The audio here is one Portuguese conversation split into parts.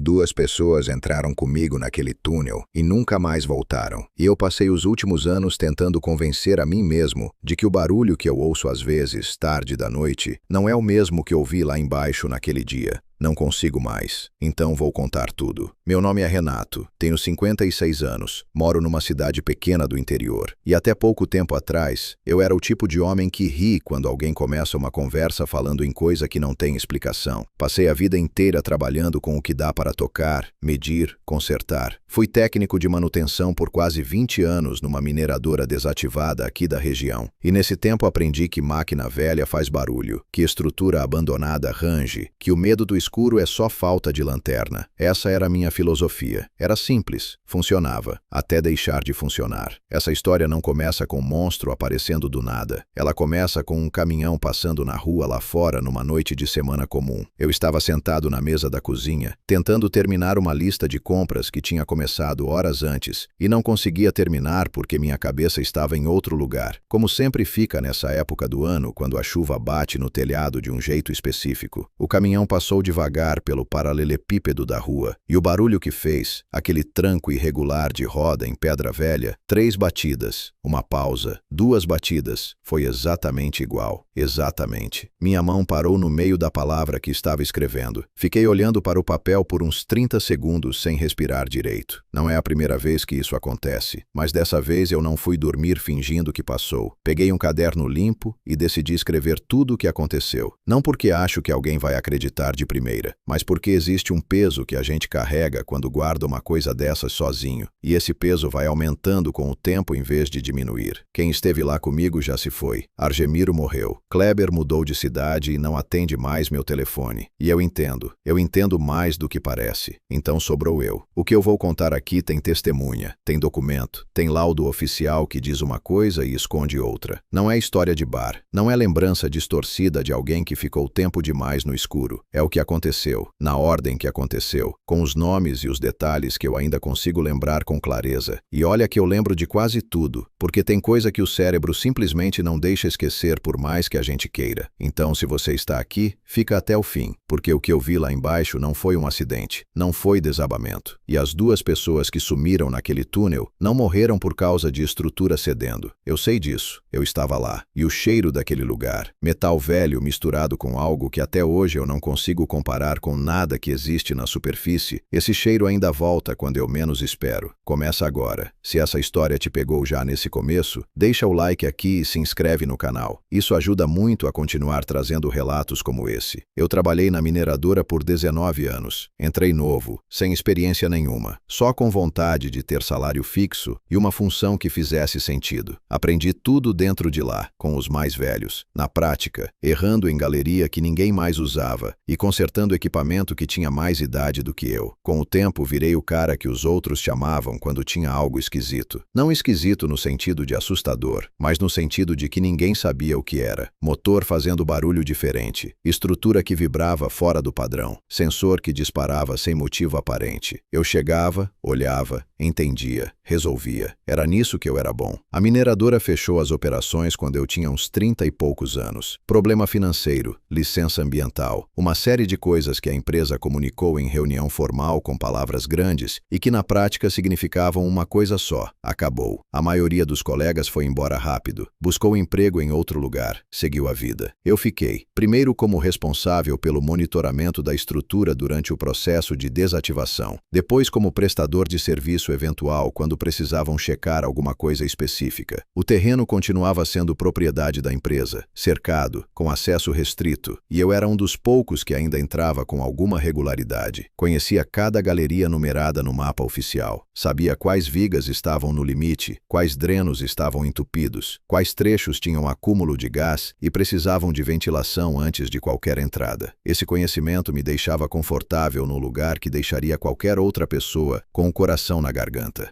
2 pessoas entraram comigo naquele túnel e nunca mais voltaram. E eu passei os últimos anos tentando convencer a mim mesmo de que o barulho que eu ouço às vezes, tarde da noite, não é o mesmo que ouvi lá embaixo naquele dia. Não consigo mais, então vou contar tudo. Meu nome é Renato, tenho 56 anos, moro numa cidade pequena do interior. E até pouco tempo atrás, eu era o tipo de homem que ri quando alguém começa uma conversa falando em coisa que não tem explicação. Passei a vida inteira trabalhando com o que dá para tocar, medir, consertar. Fui técnico de manutenção por quase 20 anos numa mineradora desativada aqui da região. E nesse tempo aprendi que máquina velha faz barulho, que estrutura abandonada range, que o medo do escuro é só falta de lanterna. Essa era a minha filosofia. Era simples, funcionava, até deixar de funcionar. Essa história não começa com um monstro aparecendo do nada. Ela começa com um caminhão passando na rua lá fora numa noite de semana comum. Eu estava sentado na mesa da cozinha, tentando terminar uma lista de compras que tinha começado horas antes, e não conseguia terminar porque minha cabeça estava em outro lugar, como sempre fica nessa época do ano quando a chuva bate no telhado de um jeito específico. O caminhão passou devagar pelo paralelepípedo da rua, e o barulho que fez, aquele tranco irregular de roda em pedra velha, 3 batidas, uma pausa, 2 batidas, foi exatamente igual. Exatamente. Minha mão parou no meio da palavra que estava escrevendo. Fiquei olhando para o papel por uns 30 segundos sem respirar direito. Não é a primeira vez que isso acontece, mas dessa vez eu não fui dormir fingindo que passou. Peguei um caderno limpo e decidi escrever tudo o que aconteceu. Não porque acho que alguém vai acreditar de primeira, mas porque existe um peso que a gente carrega quando guarda uma coisa dessas sozinho, e esse peso vai aumentando com o tempo em vez de diminuir. Quem esteve lá comigo já se foi. Argemiro morreu. Kleber mudou de cidade e não atende mais meu telefone. E eu entendo mais do que parece. Então sobrou eu. O que eu vou contar aqui tem testemunha, tem documento, tem laudo oficial que diz uma coisa e esconde outra. Não é história de bar, não é lembrança distorcida de alguém que ficou tempo demais no escuro. É o que aconteceu, na ordem que aconteceu, com os nomes e os detalhes que eu ainda consigo lembrar com clareza. E olha que eu lembro de quase tudo, porque tem coisa que o cérebro simplesmente não deixa esquecer por mais que a gente queira. Então, se você está aqui, fica até o fim, porque o que eu vi lá embaixo não foi um acidente, não foi desabamento. E as 2 pessoas que sumiram naquele túnel não morreram por causa de estrutura cedendo. Eu sei disso, eu estava lá. E o cheiro daquele lugar, metal velho misturado com algo que até hoje eu não consigo comparar com nada que existe na superfície, esse cheiro ainda volta quando eu menos espero. Começa agora. Se essa história te pegou já nesse começo, deixa o like aqui e se inscreve no canal. Isso ajuda muito a continuar trazendo relatos como esse. Eu trabalhei na mineradora por 19 anos. Entrei novo, sem experiência nenhuma, só com vontade de ter salário fixo e uma função que fizesse sentido. Aprendi tudo dentro de lá, com os mais velhos, na prática, errando em galeria que ninguém mais usava e consertando equipamento que tinha mais idade do que eu. Com o tempo, virei o cara que os outros chamavam quando tinha algo esquisito. Não esquisito no sentido de assustador, mas no sentido de que ninguém sabia o que era. Motor fazendo barulho diferente, estrutura que vibrava fora do padrão, sensor que disparava sem motivo aparente. Eu chegava, olhava, entendia, resolvia. Era nisso que eu era bom. A mineradora fechou as operações quando eu tinha uns 30 e poucos anos. Problema financeiro, licença ambiental, uma série de coisas que a empresa comunicou em reunião formal com palavras grandes e que na prática significavam uma coisa só: acabou. A maioria dos colegas foi embora rápido, buscou emprego em outro lugar, seguiu a vida. Eu fiquei, primeiro como responsável pelo monitoramento da estrutura durante o processo de desativação, depois como prestador de serviço eventual quando precisavam checar alguma coisa específica. O terreno continuava sendo propriedade da empresa, cercado, com acesso restrito, e eu era um dos poucos que ainda entrava com alguma regularidade. Conhecia cada galeria numerada no mapa oficial, sabia quais vigas estavam no limite, quais drenos estavam entupidos, quais trechos tinham acúmulo de gás e precisavam de ventilação antes de qualquer entrada. Esse conhecimento me deixava confortável no lugar que deixaria qualquer outra pessoa com o coração na garganta.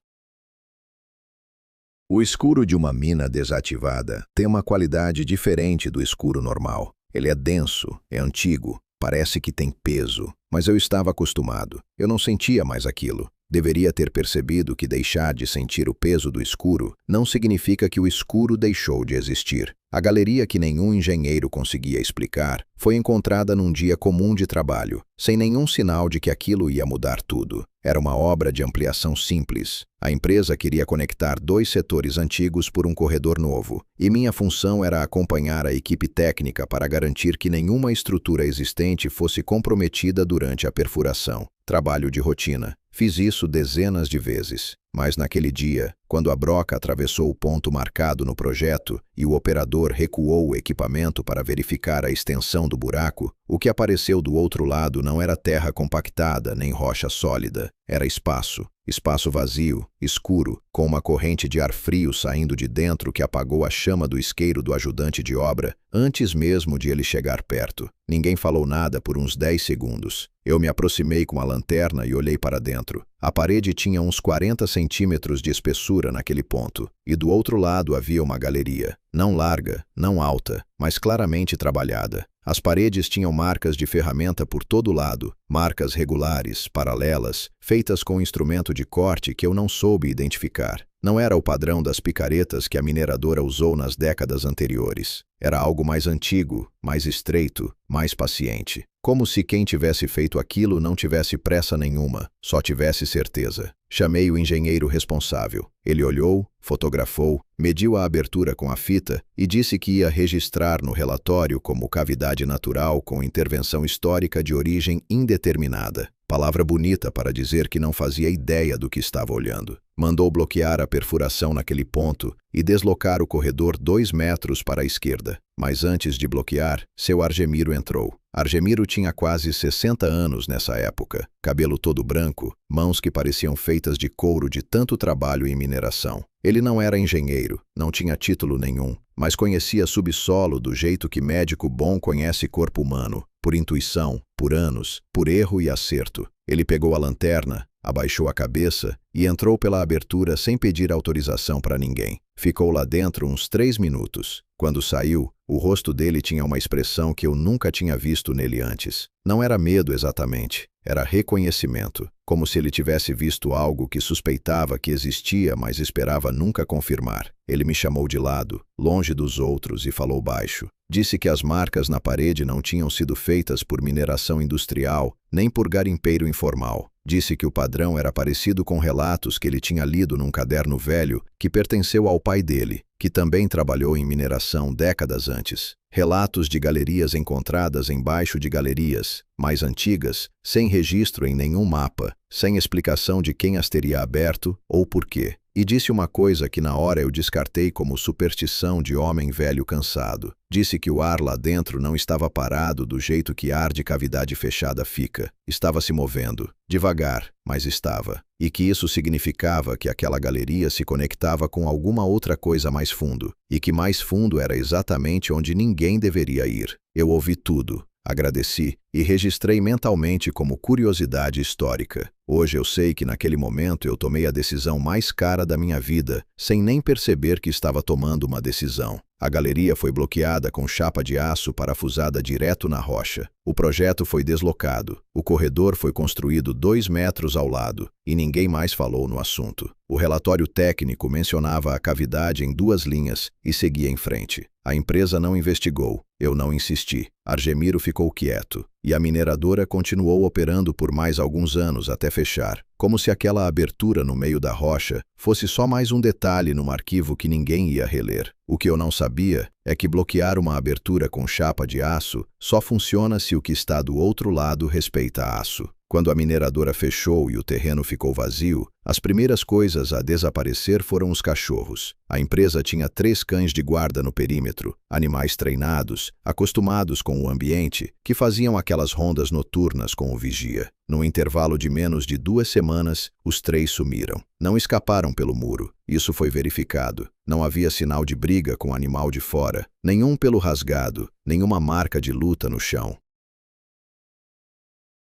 O escuro de uma mina desativada tem uma qualidade diferente do escuro normal. Ele é denso, é antigo, parece que tem peso, mas eu estava acostumado. Eu não sentia mais aquilo. Deveria ter percebido que deixar de sentir o peso do escuro não significa que o escuro deixou de existir. A galeria que nenhum engenheiro conseguia explicar foi encontrada num dia comum de trabalho, sem nenhum sinal de que aquilo ia mudar tudo. Era uma obra de ampliação simples. A empresa queria conectar dois setores antigos por um corredor novo, e minha função era acompanhar a equipe técnica para garantir que nenhuma estrutura existente fosse comprometida durante a perfuração. Trabalho de rotina. Fiz isso dezenas de vezes. Mas naquele dia, quando a broca atravessou o ponto marcado no projeto e o operador recuou o equipamento para verificar a extensão do buraco, o que apareceu do outro lado não era terra compactada nem rocha sólida. Era espaço. Espaço vazio, escuro, com uma corrente de ar frio saindo de dentro que apagou a chama do isqueiro do ajudante de obra, antes mesmo de ele chegar perto. Ninguém falou nada por uns 10 segundos. Eu me aproximei com a lanterna e olhei para dentro. A parede tinha uns 40 centímetros de espessura naquele ponto, e do outro lado havia uma galeria. Não larga, não alta, mas claramente trabalhada. As paredes tinham marcas de ferramenta por todo lado, marcas regulares, paralelas, feitas com instrumento de corte que eu não soube identificar. Não era o padrão das picaretas que a mineradora usou nas décadas anteriores. Era algo mais antigo, mais estreito, mais paciente. Como se quem tivesse feito aquilo não tivesse pressa nenhuma, só tivesse certeza. Chamei o engenheiro responsável. Ele olhou, fotografou, mediu a abertura com a fita e disse que ia registrar no relatório como cavidade natural com intervenção histórica de origem indeterminada. Palavra bonita para dizer que não fazia ideia do que estava olhando. Mandou bloquear a perfuração naquele ponto e deslocar o corredor 2 metros para a esquerda. Mas antes de bloquear, seu Argemiro entrou. Argemiro tinha quase 60 anos nessa época, cabelo todo branco, mãos que pareciam feitas de couro de tanto trabalho em mineração. Ele não era engenheiro, não tinha título nenhum, mas conhecia subsolo do jeito que médico bom conhece corpo humano, por intuição, por anos, por erro e acerto. Ele pegou a lanterna, abaixou a cabeça e entrou pela abertura sem pedir autorização para ninguém. Ficou lá dentro uns 3 minutos. Quando saiu, o rosto dele tinha uma expressão que eu nunca tinha visto nele antes. Não era medo exatamente, era reconhecimento, como se ele tivesse visto algo que suspeitava que existia, mas esperava nunca confirmar. Ele me chamou de lado, longe dos outros, e falou baixo. Disse que as marcas na parede não tinham sido feitas por mineração industrial, nem por garimpeiro informal. Disse que o padrão era parecido com relatos que ele tinha lido num caderno velho que pertenceu ao pai dele, que também trabalhou em mineração décadas antes. Relatos de galerias encontradas embaixo de galerias, mais antigas, sem registro em nenhum mapa, sem explicação de quem as teria aberto ou por quê. E disse uma coisa que na hora eu descartei como superstição de homem velho cansado. Disse que o ar lá dentro não estava parado do jeito que ar de cavidade fechada fica. Estava se movendo, devagar, mas estava. E que isso significava que aquela galeria se conectava com alguma outra coisa mais fundo, e que mais fundo era exatamente onde ninguém deveria ir. Eu ouvi tudo. Agradeci e registrei mentalmente como curiosidade histórica. Hoje eu sei que naquele momento eu tomei a decisão mais cara da minha vida, sem nem perceber que estava tomando uma decisão. A galeria foi bloqueada com chapa de aço parafusada direto na rocha. O projeto foi deslocado. O corredor foi construído 2 metros ao lado, e ninguém mais falou no assunto. O relatório técnico mencionava a cavidade em 2 linhas e seguia em frente. A empresa não investigou. Eu não insisti. Argemiro ficou quieto. E a mineradora continuou operando por mais alguns anos até fechar, como se aquela abertura no meio da rocha fosse só mais um detalhe num arquivo que ninguém ia reler. O que eu não sabia é que bloquear uma abertura com chapa de aço só funciona se o que está do outro lado respeita aço. Quando a mineradora fechou e o terreno ficou vazio, as primeiras coisas a desaparecer foram os cachorros. A empresa tinha 3 cães de guarda no perímetro, animais treinados, acostumados com o ambiente, que faziam aquelas rondas noturnas com o vigia. No intervalo de menos de 2 semanas, os 3 sumiram. Não escaparam pelo muro. Isso foi verificado. Não havia sinal de briga com o animal de fora, nenhum pelo rasgado, nenhuma marca de luta no chão.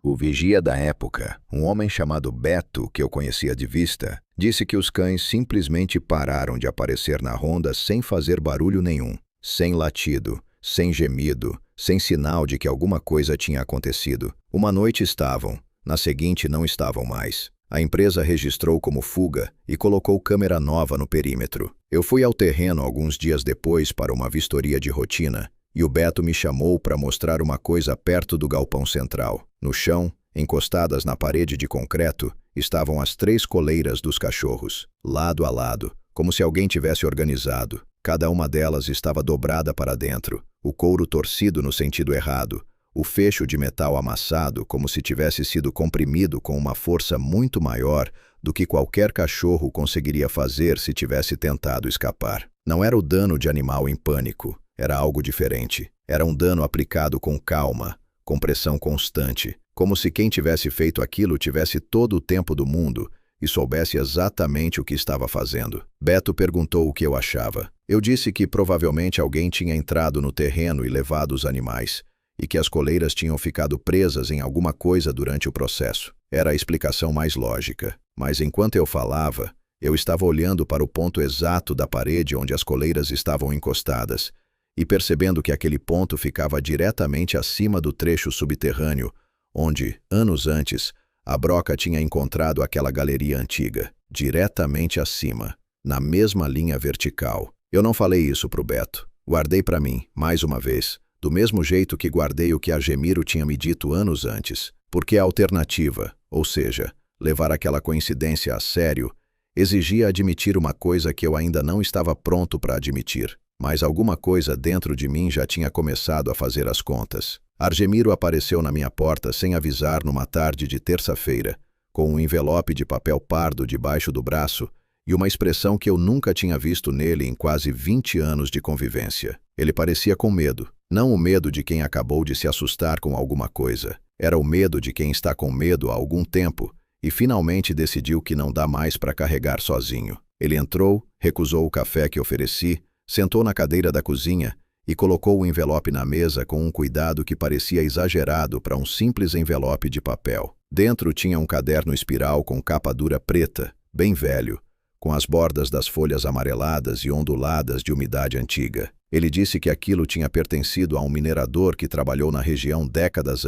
O vigia da época, um homem chamado Beto, que eu conhecia de vista, disse que os cães simplesmente pararam de aparecer na ronda sem fazer barulho nenhum, sem latido, sem gemido, sem sinal de que alguma coisa tinha acontecido. Uma noite estavam, na seguinte não estavam mais. A empresa registrou como fuga e colocou câmera nova no perímetro. Eu fui ao terreno alguns dias depois para uma vistoria de rotina e o Beto me chamou para mostrar uma coisa perto do galpão central. No chão, encostadas na parede de concreto, estavam as 3 coleiras dos cachorros, lado a lado, como se alguém tivesse organizado. Cada uma delas estava dobrada para dentro, o couro torcido no sentido errado, o fecho de metal amassado como se tivesse sido comprimido com uma força muito maior do que qualquer cachorro conseguiria fazer se tivesse tentado escapar. Não era o dano de animal em pânico, era algo diferente. Era um dano aplicado com calma, com pressão constante, como se quem tivesse feito aquilo tivesse todo o tempo do mundo e soubesse exatamente o que estava fazendo. Beto perguntou o que eu achava. Eu disse que provavelmente alguém tinha entrado no terreno e levado os animais, e que as coleiras tinham ficado presas em alguma coisa durante o processo. Era a explicação mais lógica. Mas enquanto eu falava, eu estava olhando para o ponto exato da parede onde as coleiras estavam encostadas, e percebendo que aquele ponto ficava diretamente acima do trecho subterrâneo, onde, anos antes, a Broca tinha encontrado aquela galeria antiga, diretamente acima, na mesma linha vertical. Eu não falei isso pro Beto. Guardei para mim, mais uma vez, do mesmo jeito que guardei o que Argemiro tinha me dito anos antes, porque a alternativa, ou seja, levar aquela coincidência a sério, exigia admitir uma coisa que eu ainda não estava pronto para admitir. Mas alguma coisa dentro de mim já tinha começado a fazer as contas. Argemiro apareceu na minha porta sem avisar numa tarde de terça-feira, com um envelope de papel pardo debaixo do braço e uma expressão que eu nunca tinha visto nele em quase 20 anos de convivência. Ele parecia com medo. Não o medo de quem acabou de se assustar com alguma coisa. Era o medo de quem está com medo há algum tempo e finalmente decidiu que não dá mais para carregar sozinho. Ele entrou, recusou o café que ofereci, sentou na cadeira da cozinha e colocou o envelope na mesa com um cuidado que parecia exagerado para um simples envelope de papel. Dentro tinha um caderno espiral com capa dura preta, bem velho, com as bordas das folhas amareladas e onduladas de umidade antiga. Ele disse que aquilo tinha pertencido a um minerador que trabalhou na região décadas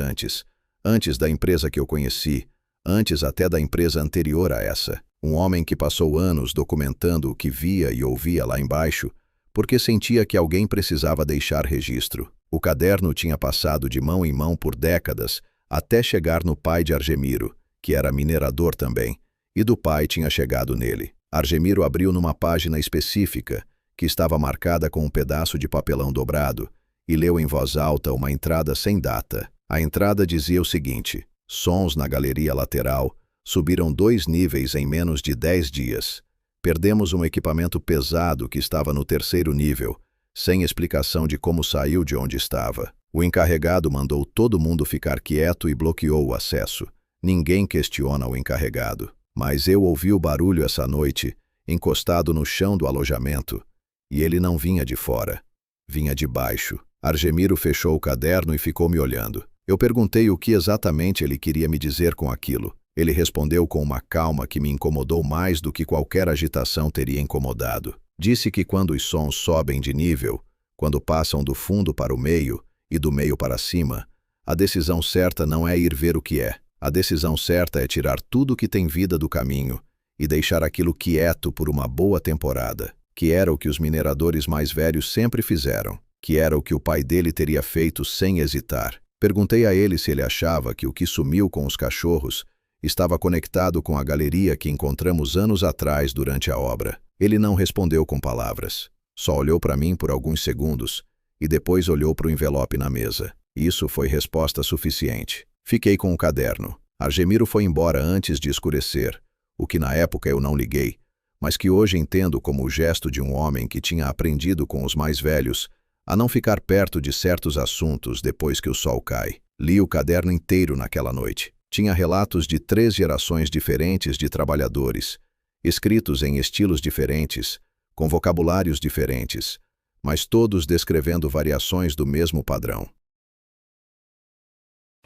antes da empresa que eu conheci, antes até da empresa anterior a essa. Um homem que passou anos documentando o que via e ouvia lá embaixo, porque sentia que alguém precisava deixar registro. O caderno tinha passado de mão em mão por décadas, até chegar no pai de Argemiro, que era minerador também, e do pai tinha chegado nele. Argemiro abriu numa página específica, que estava marcada com um pedaço de papelão dobrado, e leu em voz alta uma entrada sem data. A entrada dizia o seguinte: sons na galeria lateral subiram 2 níveis em menos de 10 dias. Perdemos um equipamento pesado que estava no 3º nível, sem explicação de como saiu de onde estava. O encarregado mandou todo mundo ficar quieto e bloqueou o acesso. Ninguém questiona o encarregado. Mas eu ouvi o barulho essa noite, encostado no chão do alojamento, e ele não vinha de fora, vinha de baixo. Argemiro fechou o caderno e ficou me olhando. Eu perguntei o que exatamente ele queria me dizer com aquilo. Ele respondeu com uma calma que me incomodou mais do que qualquer agitação teria incomodado. Disse que quando os sons sobem de nível, quando passam do fundo para o meio e do meio para cima, a decisão certa não é ir ver o que é. A decisão certa é tirar tudo que tem vida do caminho e deixar aquilo quieto por uma boa temporada, que era o que os mineradores mais velhos sempre fizeram, que era o que o pai dele teria feito sem hesitar. Perguntei a ele se ele achava que o que sumiu com os cachorros estava conectado com a galeria que encontramos anos atrás durante a obra. Ele não respondeu com palavras. Só olhou para mim por alguns segundos e depois olhou para o envelope na mesa. Isso foi resposta suficiente. Fiquei com o caderno. Argemiro foi embora antes de escurecer, o que na época eu não liguei, mas que hoje entendo como o gesto de um homem que tinha aprendido com os mais velhos a não ficar perto de certos assuntos depois que o sol cai. Li o caderno inteiro naquela noite. Tinha relatos de 3 gerações diferentes de trabalhadores, escritos em estilos diferentes, com vocabulários diferentes, mas todos descrevendo variações do mesmo padrão.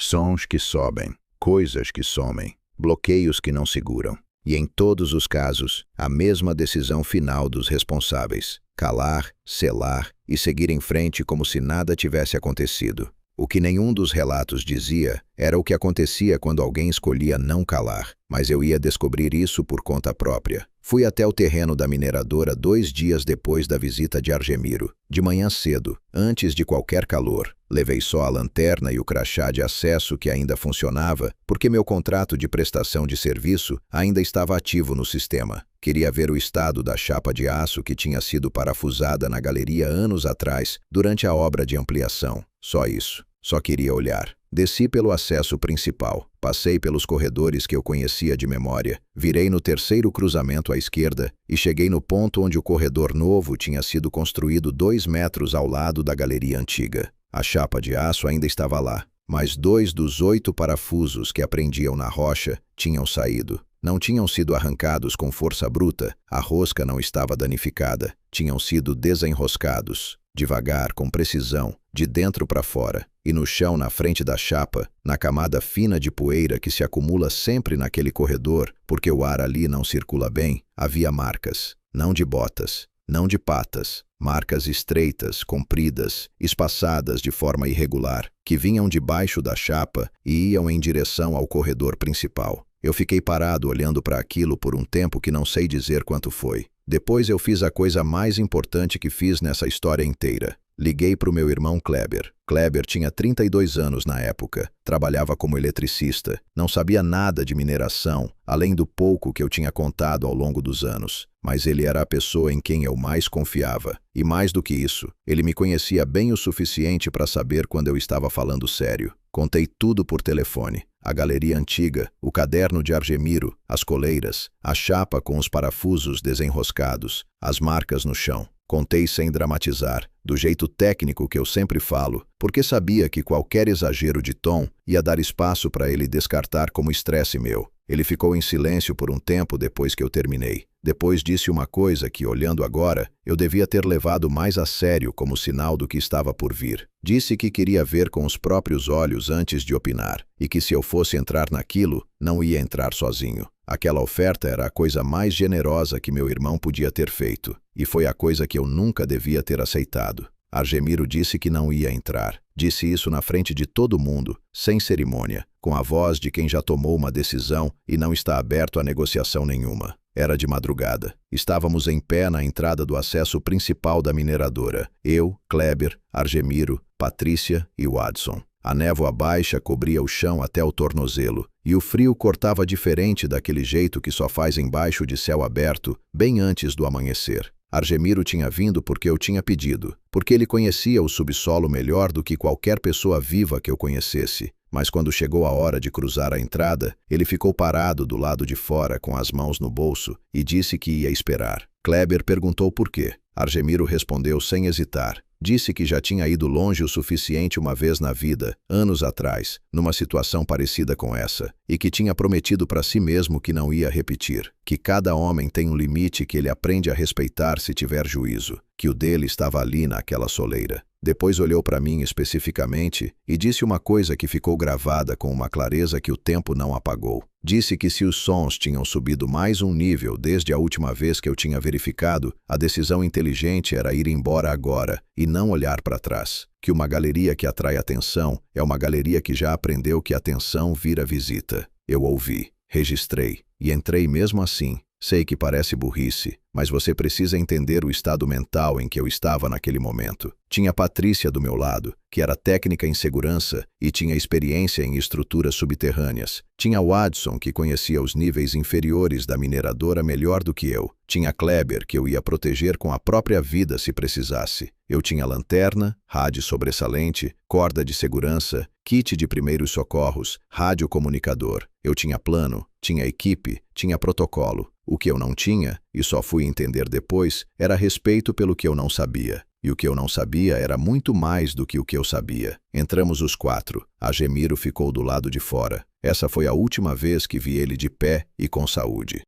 Sons que sobem, coisas que somem, bloqueios que não seguram. E em todos os casos, a mesma decisão final dos responsáveis: calar, selar e seguir em frente como se nada tivesse acontecido. O que nenhum dos relatos dizia era o que acontecia quando alguém escolhia não calar, mas eu ia descobrir isso por conta própria. Fui até o terreno da mineradora 2 dias depois da visita de Argemiro, de manhã cedo, antes de qualquer calor. Levei só a lanterna e o crachá de acesso que ainda funcionava, porque meu contrato de prestação de serviço ainda estava ativo no sistema. Queria ver o estado da chapa de aço que tinha sido parafusada na galeria anos atrás, durante a obra de ampliação. Só isso. Só queria olhar. Desci pelo acesso principal, passei pelos corredores que eu conhecia de memória, virei no terceiro cruzamento à esquerda e cheguei no ponto onde o corredor novo tinha sido construído 2 metros ao lado da galeria antiga. A chapa de aço ainda estava lá, mas 2 dos 8 parafusos que prendiam na rocha tinham saído. Não tinham sido arrancados com força bruta, a rosca não estava danificada, tinham sido desenroscados, devagar, com precisão, de dentro para fora, e no chão na frente da chapa, na camada fina de poeira que se acumula sempre naquele corredor, porque o ar ali não circula bem, havia marcas, não de botas, não de patas, marcas estreitas, compridas, espaçadas de forma irregular, que vinham debaixo da chapa e iam em direção ao corredor principal. Eu fiquei parado olhando para aquilo por um tempo que não sei dizer quanto foi. Depois eu fiz a coisa mais importante que fiz nessa história inteira. Liguei para o meu irmão Kleber. Kleber tinha 32 anos na época, trabalhava como eletricista, não sabia nada de mineração, além do pouco que eu tinha contado ao longo dos anos. Mas ele era a pessoa em quem eu mais confiava. E mais do que isso, ele me conhecia bem o suficiente para saber quando eu estava falando sério. Contei tudo por telefone. A galeria antiga, o caderno de Argemiro, as coleiras, a chapa com os parafusos desenroscados, as marcas no chão. Contei sem dramatizar, do jeito técnico que eu sempre falo, porque sabia que qualquer exagero de tom ia dar espaço para ele descartar como estresse meu. Ele ficou em silêncio por um tempo depois que eu terminei. Depois disse uma coisa que, olhando agora, eu devia ter levado mais a sério como sinal do que estava por vir. Disse que queria ver com os próprios olhos antes de opinar, e que se eu fosse entrar naquilo, não ia entrar sozinho. Aquela oferta era a coisa mais generosa que meu irmão podia ter feito, e foi a coisa que eu nunca devia ter aceitado. Argemiro disse que não ia entrar. Disse isso na frente de todo mundo, sem cerimônia, com a voz de quem já tomou uma decisão e não está aberto a negociação nenhuma. Era de madrugada. Estávamos em pé na entrada do acesso principal da mineradora. Eu, Kleber, Argemiro, Patrícia e Watson. A névoa baixa cobria o chão até o tornozelo, e o frio cortava diferente daquele jeito que só faz embaixo de céu aberto, bem antes do amanhecer. Argemiro tinha vindo porque eu tinha pedido, porque ele conhecia o subsolo melhor do que qualquer pessoa viva que eu conhecesse. Mas quando chegou a hora de cruzar a entrada, ele ficou parado do lado de fora com as mãos no bolso e disse que ia esperar. Kleber perguntou por quê. Argemiro respondeu sem hesitar. Disse que já tinha ido longe o suficiente uma vez na vida, anos atrás, numa situação parecida com essa, e que tinha prometido para si mesmo que não ia repetir, que cada homem tem um limite que ele aprende a respeitar se tiver juízo, que o dele estava ali naquela soleira. Depois olhou para mim especificamente e disse uma coisa que ficou gravada com uma clareza que o tempo não apagou. Disse que se os sons tinham subido mais um nível desde a última vez que eu tinha verificado, a decisão inteligente era ir embora agora e não olhar para trás. Que uma galeria que atrai atenção é uma galeria que já aprendeu que atenção vira visita. Eu ouvi, registrei e entrei mesmo assim. Sei que parece burrice, mas você precisa entender o estado mental em que eu estava naquele momento. Tinha Patrícia do meu lado, que era técnica em segurança e tinha experiência em estruturas subterrâneas. Tinha Watson, que conhecia os níveis inferiores da mineradora melhor do que eu. Tinha Kleber, que eu ia proteger com a própria vida se precisasse. Eu tinha lanterna, rádio sobressalente, corda de segurança, kit de primeiros socorros, radiocomunicador. Eu tinha plano, tinha equipe, tinha protocolo. O que eu não tinha, e só fui entender depois, era respeito pelo que eu não sabia. E o que eu não sabia era muito mais do que o que eu sabia. Entramos os 4. Argemiro ficou do lado de fora. Essa foi a última vez que vi ele de pé e com saúde.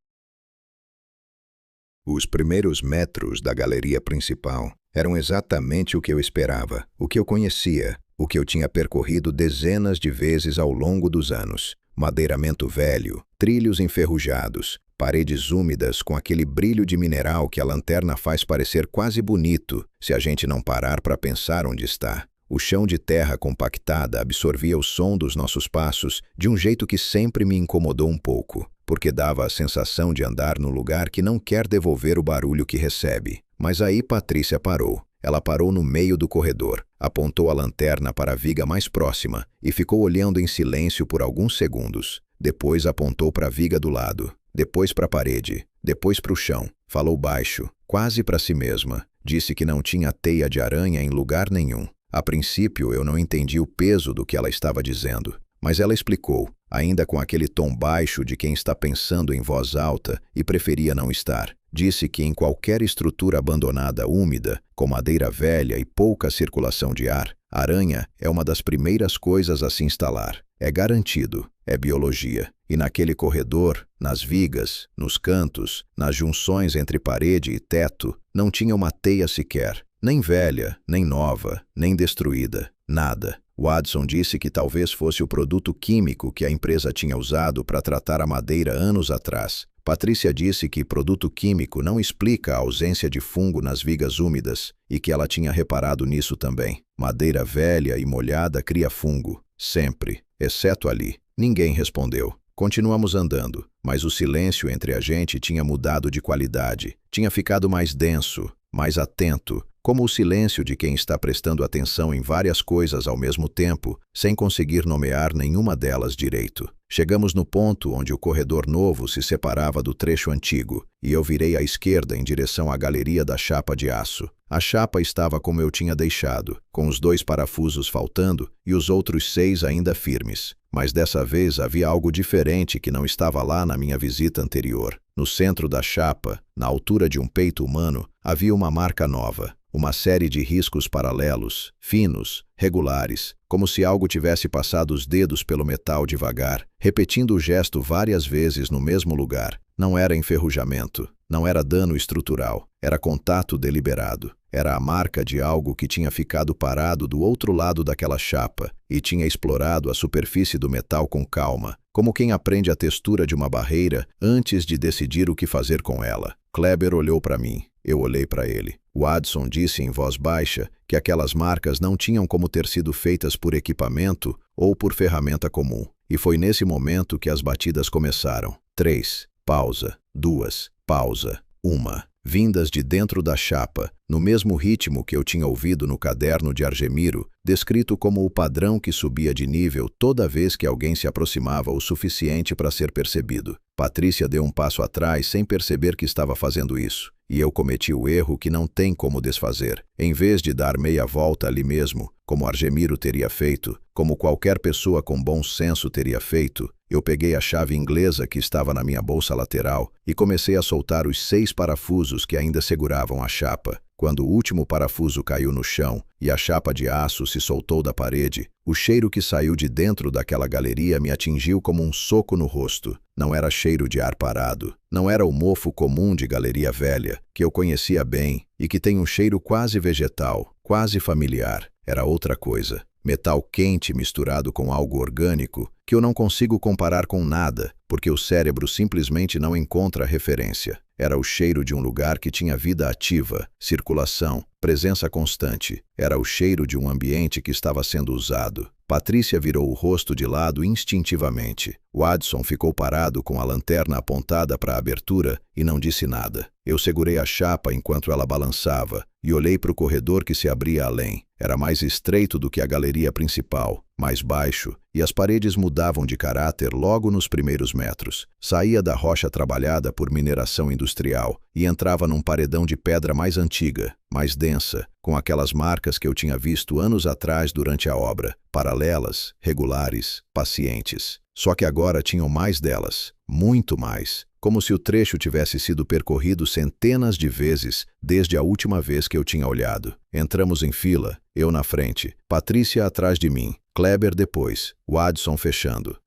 Os primeiros metros da galeria principal eram exatamente o que eu esperava, o que eu conhecia, o que eu tinha percorrido dezenas de vezes ao longo dos anos. Madeiramento velho, trilhos enferrujados, paredes úmidas com aquele brilho de mineral que a lanterna faz parecer quase bonito se a gente não parar para pensar onde está. O chão de terra compactada absorvia o som dos nossos passos de um jeito que sempre me incomodou um pouco, porque dava a sensação de andar num lugar que não quer devolver o barulho que recebe. Mas aí Patrícia parou. Ela parou no meio do corredor, apontou a lanterna para a viga mais próxima e ficou olhando em silêncio por alguns segundos. Depois apontou para a viga do lado, depois para a parede, depois para o chão. Falou baixo, quase para si mesma. Disse que não tinha teia de aranha em lugar nenhum. A princípio eu não entendi o peso do que ela estava dizendo, mas ela explicou, ainda com aquele tom baixo de quem está pensando em voz alta e preferia não estar. Disse que em qualquer estrutura abandonada úmida, com madeira velha e pouca circulação de ar, a aranha é uma das primeiras coisas a se instalar. É garantido, é biologia. E naquele corredor, nas vigas, nos cantos, nas junções entre parede e teto, não tinha uma teia sequer. Nem velha, nem nova, nem destruída. Nada. Watson disse que talvez fosse o produto químico que a empresa tinha usado para tratar a madeira anos atrás. Patrícia disse que produto químico não explica a ausência de fungo nas vigas úmidas e que ela tinha reparado nisso também. Madeira velha e molhada cria fungo, sempre, exceto ali. Ninguém respondeu. Continuamos andando, mas o silêncio entre a gente tinha mudado de qualidade. Tinha ficado mais denso, mais atento, como o silêncio de quem está prestando atenção em várias coisas ao mesmo tempo, sem conseguir nomear nenhuma delas direito. Chegamos no ponto onde o corredor novo se separava do trecho antigo, e eu virei à esquerda em direção à galeria da chapa de aço. A chapa estava como eu tinha deixado, com os 2 parafusos faltando e os outros 6 ainda firmes. Mas dessa vez havia algo diferente que não estava lá na minha visita anterior. No centro da chapa, na altura de um peito humano, havia uma marca nova. Uma série de riscos paralelos, finos, regulares, como se algo tivesse passado os dedos pelo metal devagar, repetindo o gesto várias vezes no mesmo lugar. Não era enferrujamento, não era dano estrutural, era contato deliberado. Era a marca de algo que tinha ficado parado do outro lado daquela chapa e tinha explorado a superfície do metal com calma, como quem aprende a textura de uma barreira antes de decidir o que fazer com ela. Kleber olhou para mim. Eu olhei para ele. Watson disse em voz baixa que aquelas marcas não tinham como ter sido feitas por equipamento ou por ferramenta comum. E foi nesse momento que as batidas começaram. 3, pausa, 2, pausa, 1. Vindas de dentro da chapa, no mesmo ritmo que eu tinha ouvido no caderno de Argemiro, descrito como o padrão que subia de nível toda vez que alguém se aproximava o suficiente para ser percebido. Patrícia deu um passo atrás sem perceber que estava fazendo isso, e eu cometi o erro que não tem como desfazer. Em vez de dar meia volta ali mesmo, como Argemiro teria feito, como qualquer pessoa com bom senso teria feito, eu peguei a chave inglesa que estava na minha bolsa lateral e comecei a soltar os 6 parafusos que ainda seguravam a chapa. Quando o último parafuso caiu no chão e a chapa de aço se soltou da parede, o cheiro que saiu de dentro daquela galeria me atingiu como um soco no rosto. Não era cheiro de ar parado, não era o mofo comum de galeria velha, que eu conhecia bem e que tem um cheiro quase vegetal, quase familiar. Era outra coisa. Metal quente misturado com algo orgânico que eu não consigo comparar com nada, porque o cérebro simplesmente não encontra referência. Era o cheiro de um lugar que tinha vida ativa, circulação, presença constante. Era o cheiro de um ambiente que estava sendo usado. Patrícia virou o rosto de lado instintivamente. Watson ficou parado com a lanterna apontada para a abertura e não disse nada. Eu segurei a chapa enquanto ela balançava e olhei para o corredor que se abria além. Era mais estreito do que a galeria principal, mais baixo, e as paredes mudavam de caráter logo nos primeiros metros. Saía da rocha trabalhada por mineração industrial e entrava num paredão de pedra mais antiga, mais densa, com aquelas marcas que eu tinha visto anos atrás durante a obra, paralelas, regulares, pacientes. Só que agora tinham mais delas, muito mais, como se o trecho tivesse sido percorrido centenas de vezes desde a última vez que eu tinha olhado. Entramos em fila, eu na frente, Patrícia atrás de mim, Kleber depois, Watson fechando.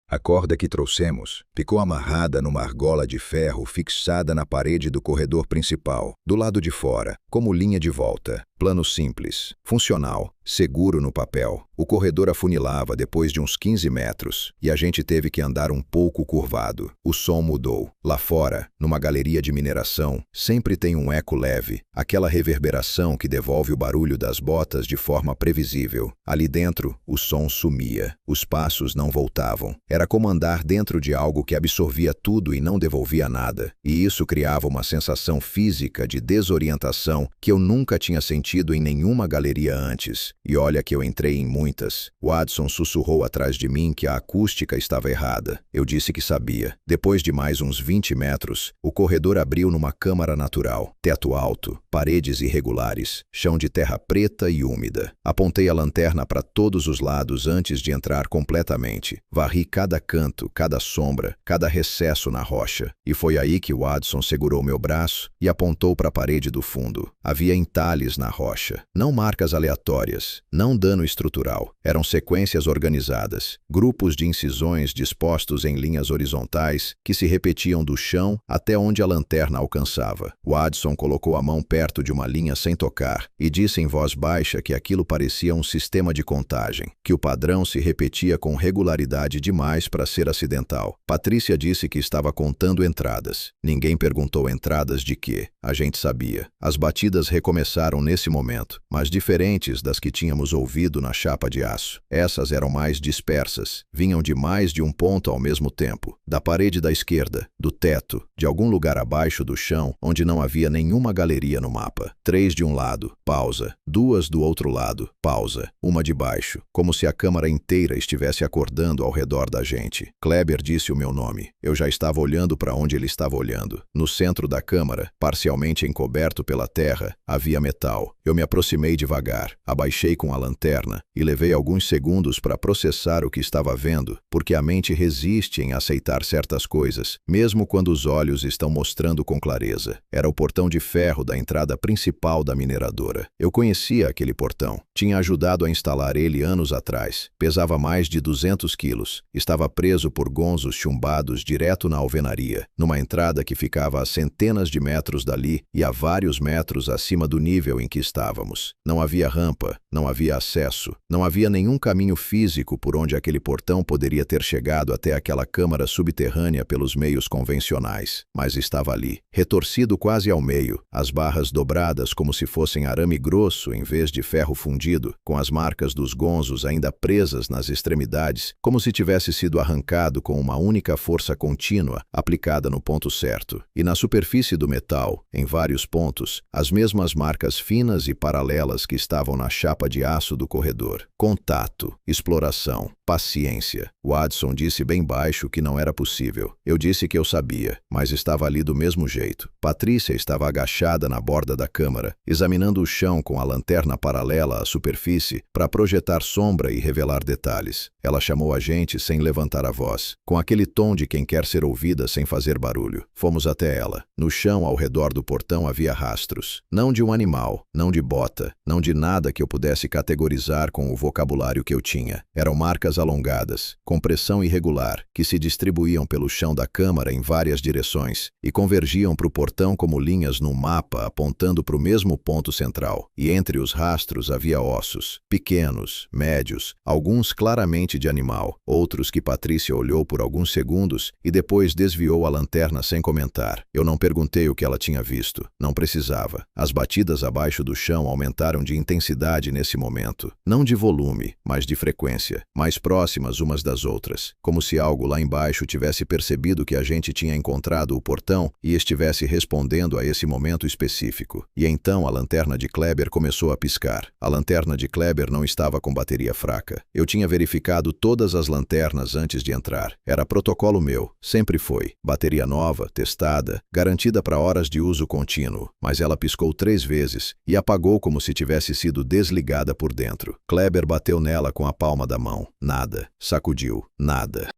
A corda que trouxemos ficou amarrada numa argola de ferro fixada na parede do corredor principal, do lado de fora, como linha de volta. Plano simples, funcional, seguro no papel. O corredor afunilava depois de uns 15 metros, e a gente teve que andar um pouco curvado. O som mudou. Lá fora, numa galeria de mineração, sempre tem um eco leve, aquela reverberação que devolve o barulho das botas de forma previsível. Ali dentro, o som sumia. Os passos não voltavam. Era como andar dentro de algo que absorvia tudo e não devolvia nada. E isso criava uma sensação física de desorientação que eu nunca tinha sentido em nenhuma galeria antes. E olha que eu entrei em muitas. Watson sussurrou atrás de mim que a acústica estava errada. Eu disse que sabia. Depois de mais uns 20 metros, o corredor abriu numa câmara natural. Teto alto, paredes irregulares, chão de terra preta e úmida. Apontei a lanterna para todos os lados antes de entrar completamente. Varri cada canto, cada sombra, cada recesso na rocha. E foi aí que Watson segurou meu braço e apontou para a parede do fundo. Havia entalhes na rocha, não marcas aleatórias, não dano estrutural. Eram sequências organizadas, grupos de incisões dispostos em linhas horizontais que se repetiam do chão até onde a lanterna alcançava. Watson colocou a mão perto de uma linha sem tocar e disse em voz baixa que aquilo parecia um sistema de contagem, que o padrão se repetia com regularidade demais para ser acidental. Patrícia disse que estava contando entradas. Ninguém perguntou entradas de quê. A gente sabia. As batidas recomeçaram nesse momento, mas diferentes das que tínhamos ouvido na chapa de aço. Essas eram mais dispersas, vinham de mais de um ponto ao mesmo tempo. Da parede da esquerda, do teto, de algum lugar abaixo do chão, onde não havia nenhuma galeria no mapa. 3 de um lado, pausa. 2 do outro lado, pausa. Uma de baixo, como se a câmara inteira estivesse acordando ao redor da gente. Kleber disse o meu nome. Eu já estava olhando para onde ele estava olhando. No centro da câmara, parcialmente encoberto pela terra, havia metal. Eu me aproximei devagar, abaixei com a lanterna e levei alguns segundos para processar o que estava vendo, porque a mente resiste em aceitar certas coisas, mesmo quando os olhos estão mostrando com clareza. Era o portão de ferro da entrada principal da mineradora. Eu conhecia aquele portão. Tinha ajudado a instalar ele anos atrás. Pesava mais de 200 quilos. Estava preso por gonzos chumbados direto na alvenaria, numa entrada que ficava a centenas de metros dali e a vários metros acima do nível em que estávamos. Não havia rampa, não havia acesso, não havia nenhum caminho físico por onde aquele portão poderia ter chegado até aquela câmara subterrânea pelos meios convencionais. Mas estava ali, retorcido quase ao meio, as barras dobradas como se fossem arame grosso em vez de ferro fundido, com as marcas dos gonzos ainda presas nas extremidades, como se tivesse sido arrancado com uma única força contínua aplicada no ponto certo. E na superfície do metal, em vários pontos, as mesmas marcas finas e paralelas que estavam na chapa de aço do corredor. Contato, exploração, paciência. Watson disse bem baixo que não era possível. Eu disse que eu sabia, mas estava ali do mesmo jeito. Patrícia estava agachada na borda da câmara, examinando o chão com a lanterna paralela à superfície para projetar sombra e revelar detalhes. Ela chamou a gente sem levantar a voz, com aquele tom de quem quer ser ouvida sem fazer barulho. Fomos até ela. No chão ao redor do portão havia rastros. Não de um animal, não de bota, não de nada que eu pudesse categorizar com o vocabulário que eu tinha. Eram marcas alongadas, com pressão irregular, que se distribuíam pelo chão da câmara em várias direções e convergiam para o portão como linhas num mapa apontando para o mesmo ponto central. E entre os rastros havia ossos, pequenos, médios, alguns claramente de animal, outros que Patrícia olhou por alguns segundos e depois desviou a lanterna sem comentar. Eu não perguntei o que ela tinha visto. Não precisava. As batidas abaixo do chão aumentaram de intensidade nesse momento. Não de volume, mas de frequência, mais próximas umas das outras, como se algo lá embaixo tivesse percebido que a gente tinha encontrado o portão e estivesse respondendo a esse momento específico. E então a lanterna de Kleber começou a piscar. A lanterna de Kleber não estava com bateria fraca. Eu tinha verificado todas as lanternas antes de entrar. Era protocolo meu, sempre foi. Bateria nova, testada, garantida para horas de uso contínuo. Mas ela piscou 3 vezes e apagou como se tivesse sido desligada por dentro. Kleber bateu nela com a palma da mão. Nada. Sacudiu. Nada.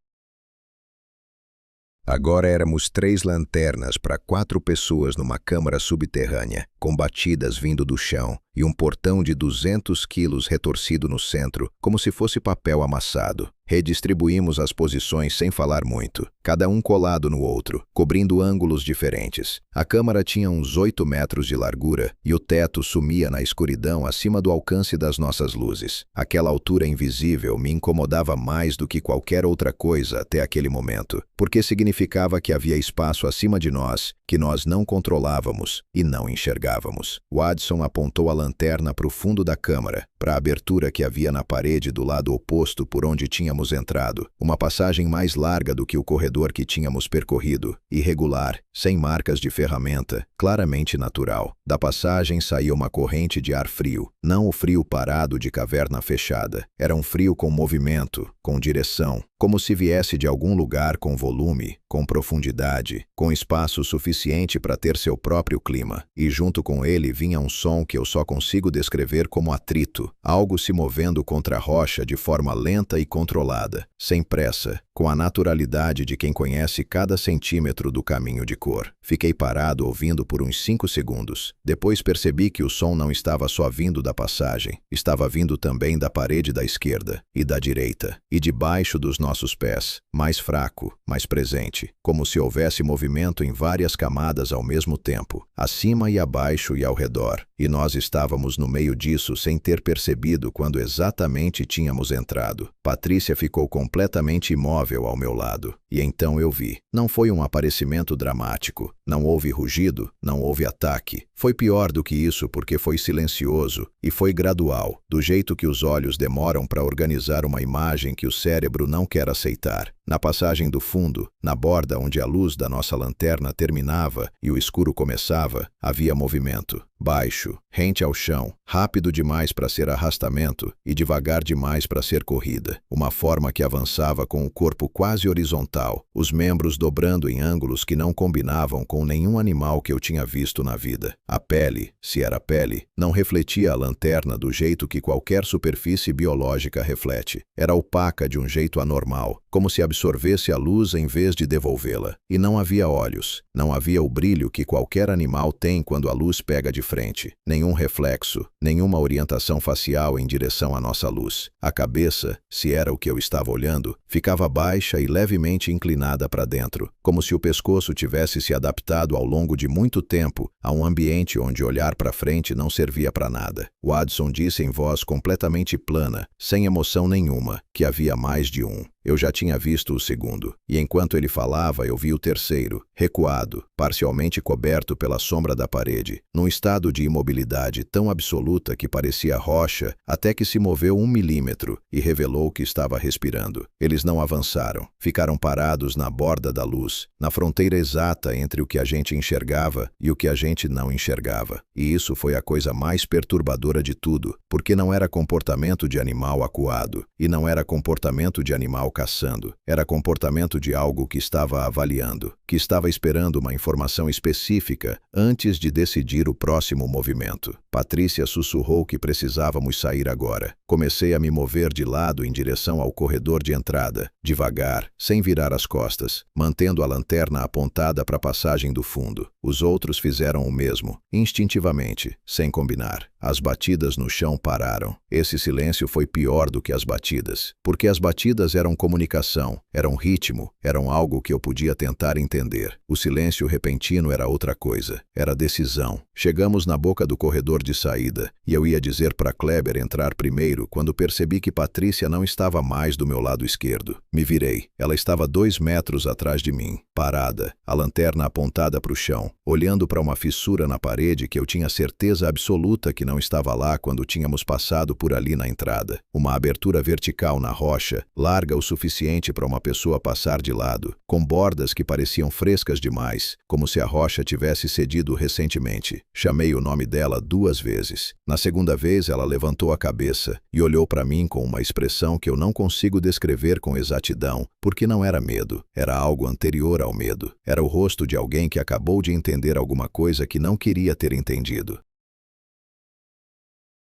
Agora éramos 3 lanternas para 4 pessoas numa câmara subterrânea, com batidas vindo do chão e um portão de 200 quilos retorcido no centro, como se fosse papel amassado. Redistribuímos as posições sem falar muito, cada um colado no outro, cobrindo ângulos diferentes. A câmara tinha uns 8 metros de largura e o teto sumia na escuridão acima do alcance das nossas luzes. Aquela altura invisível me incomodava mais do que qualquer outra coisa até aquele momento, porque significava que havia espaço acima de nós que nós não controlávamos e não enxergávamos. Watson apontou a lanterna para o fundo da câmara, para a abertura que havia na parede do lado oposto por onde tínhamos entrado, uma passagem mais larga do que o corredor que tínhamos percorrido, irregular, sem marcas de ferramenta, claramente natural. Da passagem saía uma corrente de ar frio, não o frio parado de caverna fechada. Era um frio com movimento, com direção, como se viesse de algum lugar com volume, com profundidade, com espaço suficiente para ter seu próprio clima. E junto com ele vinha um som que eu só consigo descrever como atrito, algo se movendo contra a rocha de forma lenta e controlada, sem pressa, com a naturalidade de quem conhece cada centímetro do caminho de cor. Fiquei parado ouvindo por uns 5 segundos. Depois percebi que o som não estava só vindo da passagem, estava vindo também da parede da esquerda e da direita, e debaixo dos nossos pés, mais fraco, mais presente, como se houvesse movimento em várias camadas ao mesmo tempo, acima e abaixo e ao redor, e nós estávamos no meio disso sem ter percebido quando exatamente tínhamos entrado. Patrícia ficou completamente imóvel ao meu lado, e então eu vi. Não foi um aparecimento dramático, não houve rugido, não houve ataque. Foi pior do que isso porque foi silencioso e foi gradual, do jeito que os olhos demoram para organizar uma imagem que o cérebro não quer aceitar. Na passagem do fundo, na borda onde a luz da nossa lanterna terminava e o escuro começava, havia movimento. Baixo, rente ao chão, rápido demais para ser arrastamento e devagar demais para ser corrida. Uma forma que avançava com o corpo quase horizontal, os membros dobrando em ângulos que não combinavam com nenhum animal que eu tinha visto na vida. A pele, se era pele, não refletia a lanterna do jeito que qualquer superfície biológica reflete. Era opaca de um jeito anormal, como se absorvesse a luz em vez de devolvê-la. E não havia olhos, não havia o brilho que qualquer animal tem quando a luz pega de frente. Nenhum reflexo, nenhuma orientação facial em direção à nossa luz. A cabeça, se era o que eu estava olhando, ficava baixa e levemente inclinada para dentro, como se o pescoço tivesse se adaptado ao longo de muito tempo a um ambiente onde olhar para frente não servia para nada. Watson disse em voz completamente plana, sem emoção nenhuma, que havia mais de um. Eu já tinha visto o segundo, e enquanto ele falava eu vi o terceiro, recuado, parcialmente coberto pela sombra da parede, num estado de imobilidade tão absoluta que parecia rocha, até que se moveu 1 milímetro e revelou que estava respirando. Eles não avançaram, ficaram parados na borda da luz, na fronteira exata entre o que a gente enxergava e o que a gente não enxergava. E isso foi a coisa mais perturbadora de tudo, porque não era comportamento de animal acuado, e não era comportamento de animal caçando. Era comportamento de algo que estava avaliando, que estava esperando uma informação específica antes de decidir o próximo movimento. Patrícia sussurrou que precisávamos sair agora. Comecei a me mover de lado em direção ao corredor de entrada, devagar, sem virar as costas, mantendo a lanterna apontada para a passagem do fundo. Os outros fizeram o mesmo, instintivamente, sem combinar. As batidas no chão pararam. Esse silêncio foi pior do que as batidas, porque as batidas eram comunicação, eram ritmo, eram algo que eu podia tentar entender. O silêncio repentino era outra coisa, era decisão. Chegamos na boca do corredor de saída, e eu ia dizer para Kleber entrar primeiro quando percebi que Patrícia não estava mais do meu lado esquerdo. Me virei. Ela estava 2 metros atrás de mim, parada, a lanterna apontada para o chão, olhando para uma fissura na parede que eu tinha certeza absoluta que não estava lá quando tínhamos passado por ali na entrada. Uma abertura vertical na rocha, larga o suficiente para uma pessoa passar de lado, com bordas que pareciam frescas demais, como se a rocha tivesse cedido recentemente. Chamei o nome dela 2 vezes. Na segunda vez ela levantou a cabeça e olhou para mim com uma expressão que eu não consigo descrever com exatidão, porque não era medo, era algo anterior ao medo. Era o rosto de alguém que acabou de entender alguma coisa que não queria ter entendido.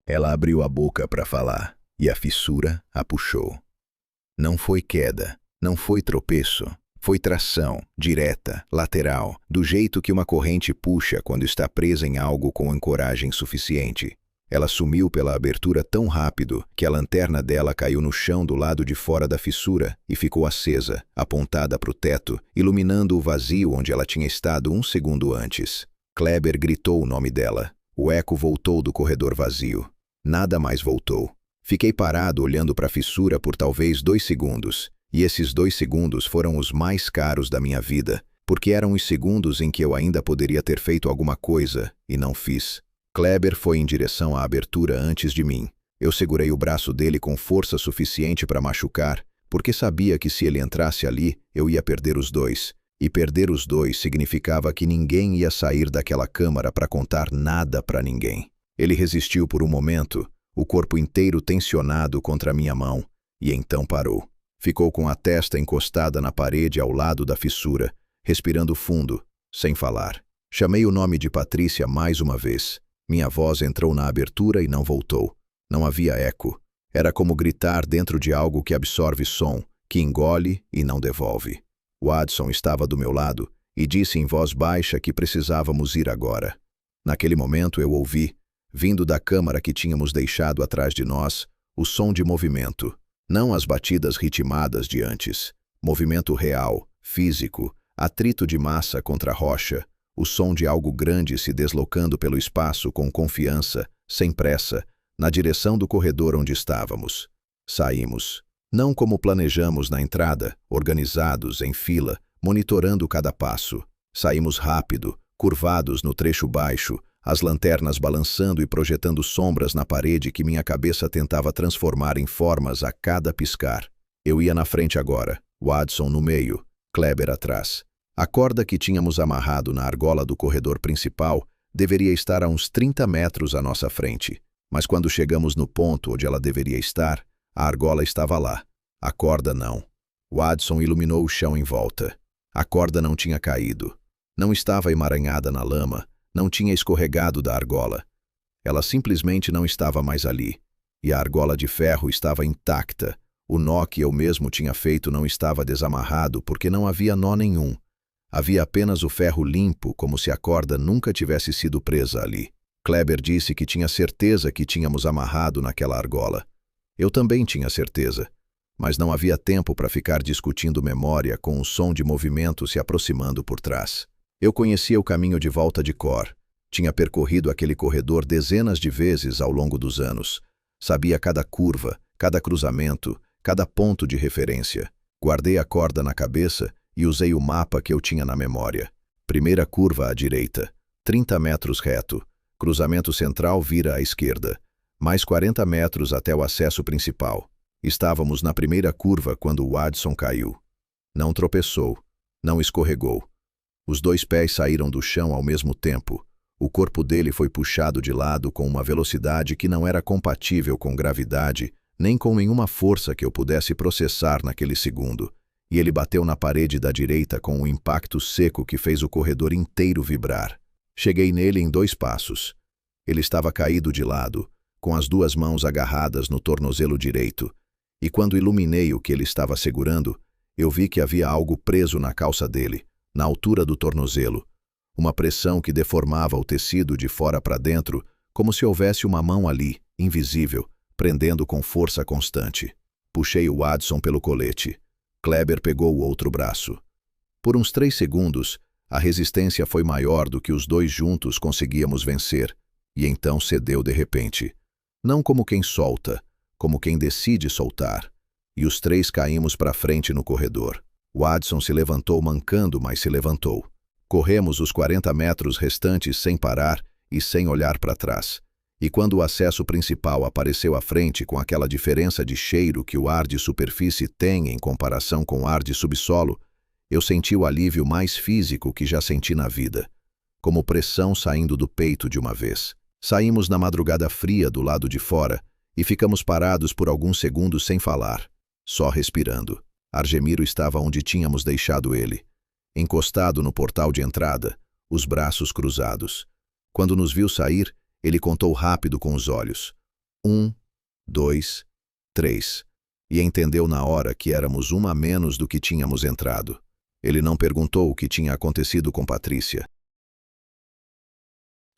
Ela abriu a boca para falar, e a fissura a puxou. Não foi queda, não foi tropeço, foi tração, direta, lateral, do jeito que uma corrente puxa quando está presa em algo com ancoragem suficiente. Ela sumiu pela abertura tão rápido que a lanterna dela caiu no chão do lado de fora da fissura e ficou acesa, apontada para o teto, iluminando o vazio onde ela tinha estado um segundo antes. Kleber gritou o nome dela. O eco voltou do corredor vazio. Nada mais voltou. Fiquei parado olhando para a fissura por talvez 2 segundos, e esses 2 segundos foram os mais caros da minha vida, porque eram os segundos em que eu ainda poderia ter feito alguma coisa e não fiz. Kleber foi em direção à abertura antes de mim. Eu segurei o braço dele com força suficiente para machucar, porque sabia que se ele entrasse ali, eu ia perder os dois. E perder os dois significava que ninguém ia sair daquela câmara para contar nada para ninguém. Ele resistiu por um momento, o corpo inteiro tensionado contra minha mão, e então parou. Ficou com a testa encostada na parede ao lado da fissura, respirando fundo, sem falar. Chamei o nome de Patrícia mais uma vez. Minha voz entrou na abertura e não voltou. Não havia eco. Era como gritar dentro de algo que absorve som, que engole e não devolve. Watson estava do meu lado e disse em voz baixa que precisávamos ir agora. Naquele momento eu ouvi, vindo da câmara que tínhamos deixado atrás de nós, o som de movimento. Não as batidas ritmadas de antes. Movimento real, físico, atrito de massa contra rocha, o som de algo grande se deslocando pelo espaço com confiança, sem pressa, na direção do corredor onde estávamos. Saímos. Não como planejamos na entrada, organizados, em fila, monitorando cada passo. Saímos rápido, curvados no trecho baixo, as lanternas balançando e projetando sombras na parede que minha cabeça tentava transformar em formas a cada piscar. Eu ia na frente agora, Watson no meio, Kleber atrás. A corda que tínhamos amarrado na argola do corredor principal deveria estar a uns 30 metros à nossa frente, mas quando chegamos no ponto onde ela deveria estar, a argola estava lá. A corda não. Watson iluminou o chão em volta. A corda não tinha caído. Não estava emaranhada na lama, não tinha escorregado da argola. Ela simplesmente não estava mais ali. E a argola de ferro estava intacta. O nó que eu mesmo tinha feito não estava desamarrado porque não havia nó nenhum. Havia apenas o ferro limpo, como se a corda nunca tivesse sido presa ali. Kleber disse que tinha certeza que tínhamos amarrado naquela argola. Eu também tinha certeza, mas não havia tempo para ficar discutindo memória com o som de movimento se aproximando por trás. Eu conhecia o caminho de volta de cor. Tinha percorrido aquele corredor dezenas de vezes ao longo dos anos. Sabia cada curva, cada cruzamento, cada ponto de referência. Guardei a corda na cabeça e usei o mapa que eu tinha na memória. Primeira curva à direita, 30 metros reto. Cruzamento central vira à esquerda. Mais 40 metros até o acesso principal. Estávamos na primeira curva quando Watson caiu. Não tropeçou, não escorregou. Os 2 pés saíram do chão ao mesmo tempo. O corpo dele foi puxado de lado com uma velocidade que não era compatível com gravidade, nem com nenhuma força que eu pudesse processar naquele segundo. E ele bateu na parede da direita com um impacto seco que fez o corredor inteiro vibrar. Cheguei nele em 2 passos. Ele estava caído de lado, com as 2 mãos agarradas no tornozelo direito, e quando iluminei o que ele estava segurando, eu vi que havia algo preso na calça dele, na altura do tornozelo, uma pressão que deformava o tecido de fora para dentro, como se houvesse uma mão ali, invisível, prendendo com força constante. Puxei o Watson pelo colete. Kleber pegou o outro braço. Por uns 3 segundos, a resistência foi maior do que os 2 juntos conseguíamos vencer, e então cedeu de repente. Não como quem solta, como quem decide soltar. E os 3 caímos para frente no corredor. Watson se levantou mancando, mas se levantou. Corremos os 40 metros restantes sem parar e sem olhar para trás. E quando o acesso principal apareceu à frente com aquela diferença de cheiro que o ar de superfície tem em comparação com o ar de subsolo, eu senti o alívio mais físico que já senti na vida, como pressão saindo do peito de uma vez. Saímos na madrugada fria do lado de fora e ficamos parados por alguns segundos sem falar, só respirando. Argemiro estava onde tínhamos deixado ele, encostado no portal de entrada, os braços cruzados. Quando nos viu sair, ele contou rápido com os olhos. 1, 2, 3. E entendeu na hora que éramos 1 a menos do que tínhamos entrado. Ele não perguntou o que tinha acontecido com Patrícia.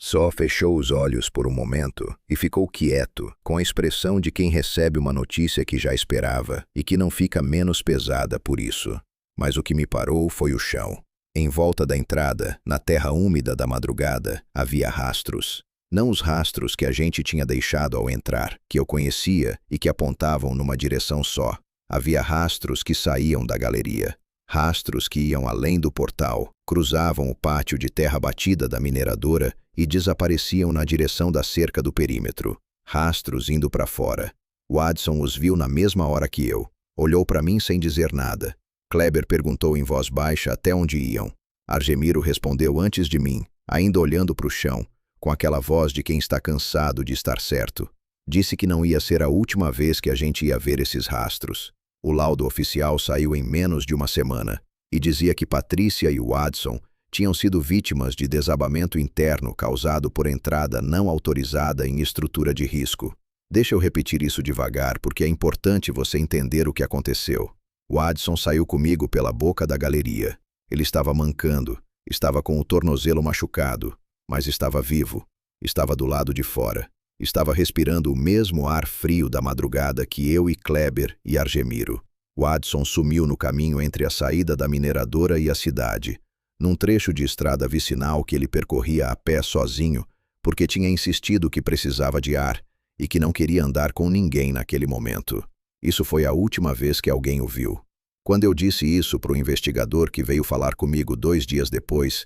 Só fechou os olhos por um momento e ficou quieto, com a expressão de quem recebe uma notícia que já esperava e que não fica menos pesada por isso. Mas o que me parou foi o chão. Em volta da entrada, na terra úmida da madrugada, havia rastros. Não os rastros que a gente tinha deixado ao entrar, que eu conhecia e que apontavam numa direção só. Havia rastros que saíam da galeria. Rastros que iam além do portal, cruzavam o pátio de terra batida da mineradora e desapareciam na direção da cerca do perímetro. Rastros indo para fora. Watson os viu na mesma hora que eu. Olhou para mim sem dizer nada. Kleber perguntou em voz baixa até onde iam. Argemiro respondeu antes de mim, ainda olhando para o chão, com aquela voz de quem está cansado de estar certo. Disse que não ia ser a última vez que a gente ia ver esses rastros. O laudo oficial saiu em menos de uma semana e dizia que Patrícia e Watson tinham sido vítimas de desabamento interno causado por entrada não autorizada em estrutura de risco. Deixa eu repetir isso devagar porque é importante você entender o que aconteceu. Watson saiu comigo pela boca da galeria. Ele estava mancando, estava com o tornozelo machucado, mas estava vivo, estava do lado de fora. Estava respirando o mesmo ar frio da madrugada que eu e Kleber e Argemiro. Watson sumiu no caminho entre a saída da mineradora e a cidade, num trecho de estrada vicinal que ele percorria a pé sozinho, porque tinha insistido que precisava de ar e que não queria andar com ninguém naquele momento. Isso foi a última vez que alguém o viu. Quando eu disse isso para o investigador que veio falar comigo 2 dias depois,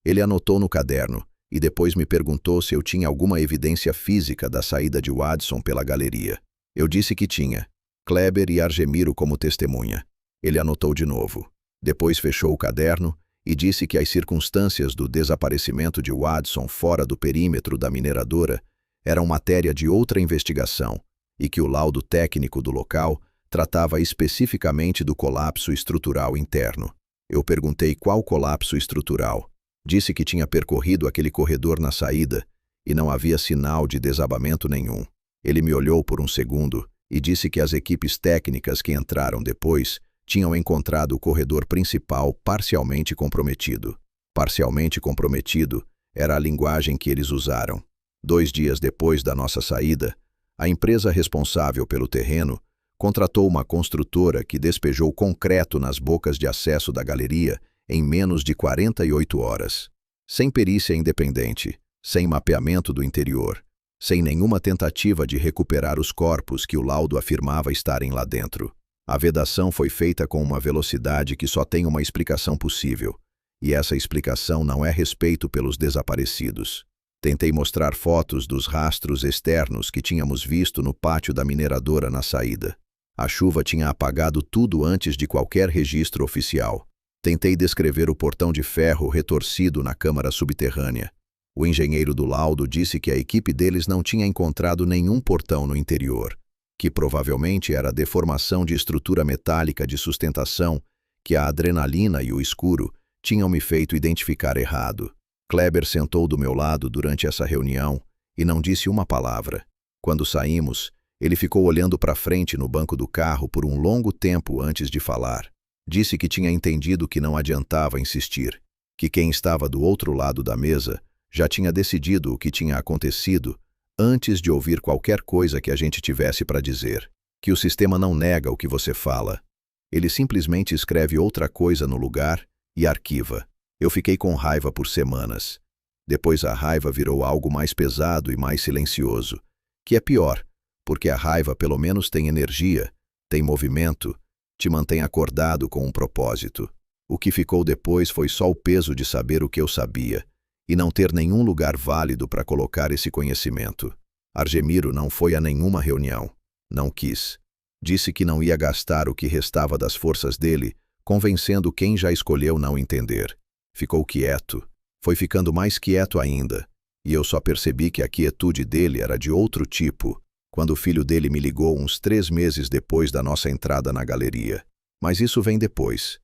ele anotou no caderno e depois me perguntou se eu tinha alguma evidência física da saída de Watson pela galeria. Eu disse que tinha. Kleber e Argemiro como testemunha. Ele anotou de novo. Depois fechou o caderno e disse que as circunstâncias do desaparecimento de Watson fora do perímetro da mineradora eram matéria de outra investigação e que o laudo técnico do local tratava especificamente do colapso estrutural interno. Eu perguntei qual colapso estrutural. Disse que tinha percorrido aquele corredor na saída e não havia sinal de desabamento nenhum. Ele me olhou por um segundo e disse que as equipes técnicas que entraram depois tinham encontrado o corredor principal parcialmente comprometido. Parcialmente comprometido era a linguagem que eles usaram. 2 dias depois da nossa saída, a empresa responsável pelo terreno contratou uma construtora que despejou concreto nas bocas de acesso da galeria em menos de 48 horas. Sem perícia independente, sem mapeamento do interior, sem nenhuma tentativa de recuperar os corpos que o laudo afirmava estarem lá dentro. A vedação foi feita com uma velocidade que só tem uma explicação possível, e essa explicação não é respeito pelos desaparecidos. Tentei mostrar fotos dos rastros externos que tínhamos visto no pátio da mineradora na saída. A chuva tinha apagado tudo antes de qualquer registro oficial. Tentei descrever o portão de ferro retorcido na câmara subterrânea. O engenheiro do laudo disse que a equipe deles não tinha encontrado nenhum portão no interior, que provavelmente era a deformação de estrutura metálica de sustentação que a adrenalina e o escuro tinham me feito identificar errado. Kleber sentou do meu lado durante essa reunião e não disse uma palavra. Quando saímos, ele ficou olhando para frente no banco do carro por um longo tempo antes de falar. Disse que tinha entendido que não adiantava insistir, que quem estava do outro lado da mesa já tinha decidido o que tinha acontecido antes de ouvir qualquer coisa que a gente tivesse para dizer, que o sistema não nega o que você fala. Ele simplesmente escreve outra coisa no lugar e arquiva. Eu fiquei com raiva por semanas. Depois a raiva virou algo mais pesado e mais silencioso, que é pior, porque a raiva pelo menos tem energia, tem movimento, te mantém acordado com um propósito. O que ficou depois foi só o peso de saber o que eu sabia e não ter nenhum lugar válido para colocar esse conhecimento. Argemiro não foi a nenhuma reunião. Não quis. Disse que não ia gastar o que restava das forças dele, convencendo quem já escolheu não entender. Ficou quieto. Foi ficando mais quieto ainda. E eu só percebi que a quietude dele era de outro tipo, quando o filho dele me ligou uns 3 meses depois da nossa entrada na galeria. Mas isso vem depois.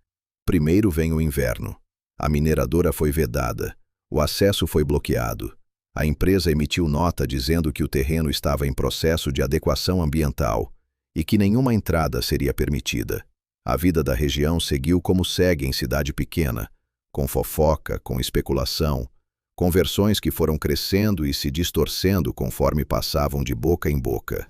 Primeiro vem o inverno. A mineradora foi vedada. O acesso foi bloqueado. A empresa emitiu nota dizendo que o terreno estava em processo de adequação ambiental e que nenhuma entrada seria permitida. A vida da região seguiu como segue em cidade pequena, com fofoca, com especulação, conversões que foram crescendo e se distorcendo conforme passavam de boca em boca.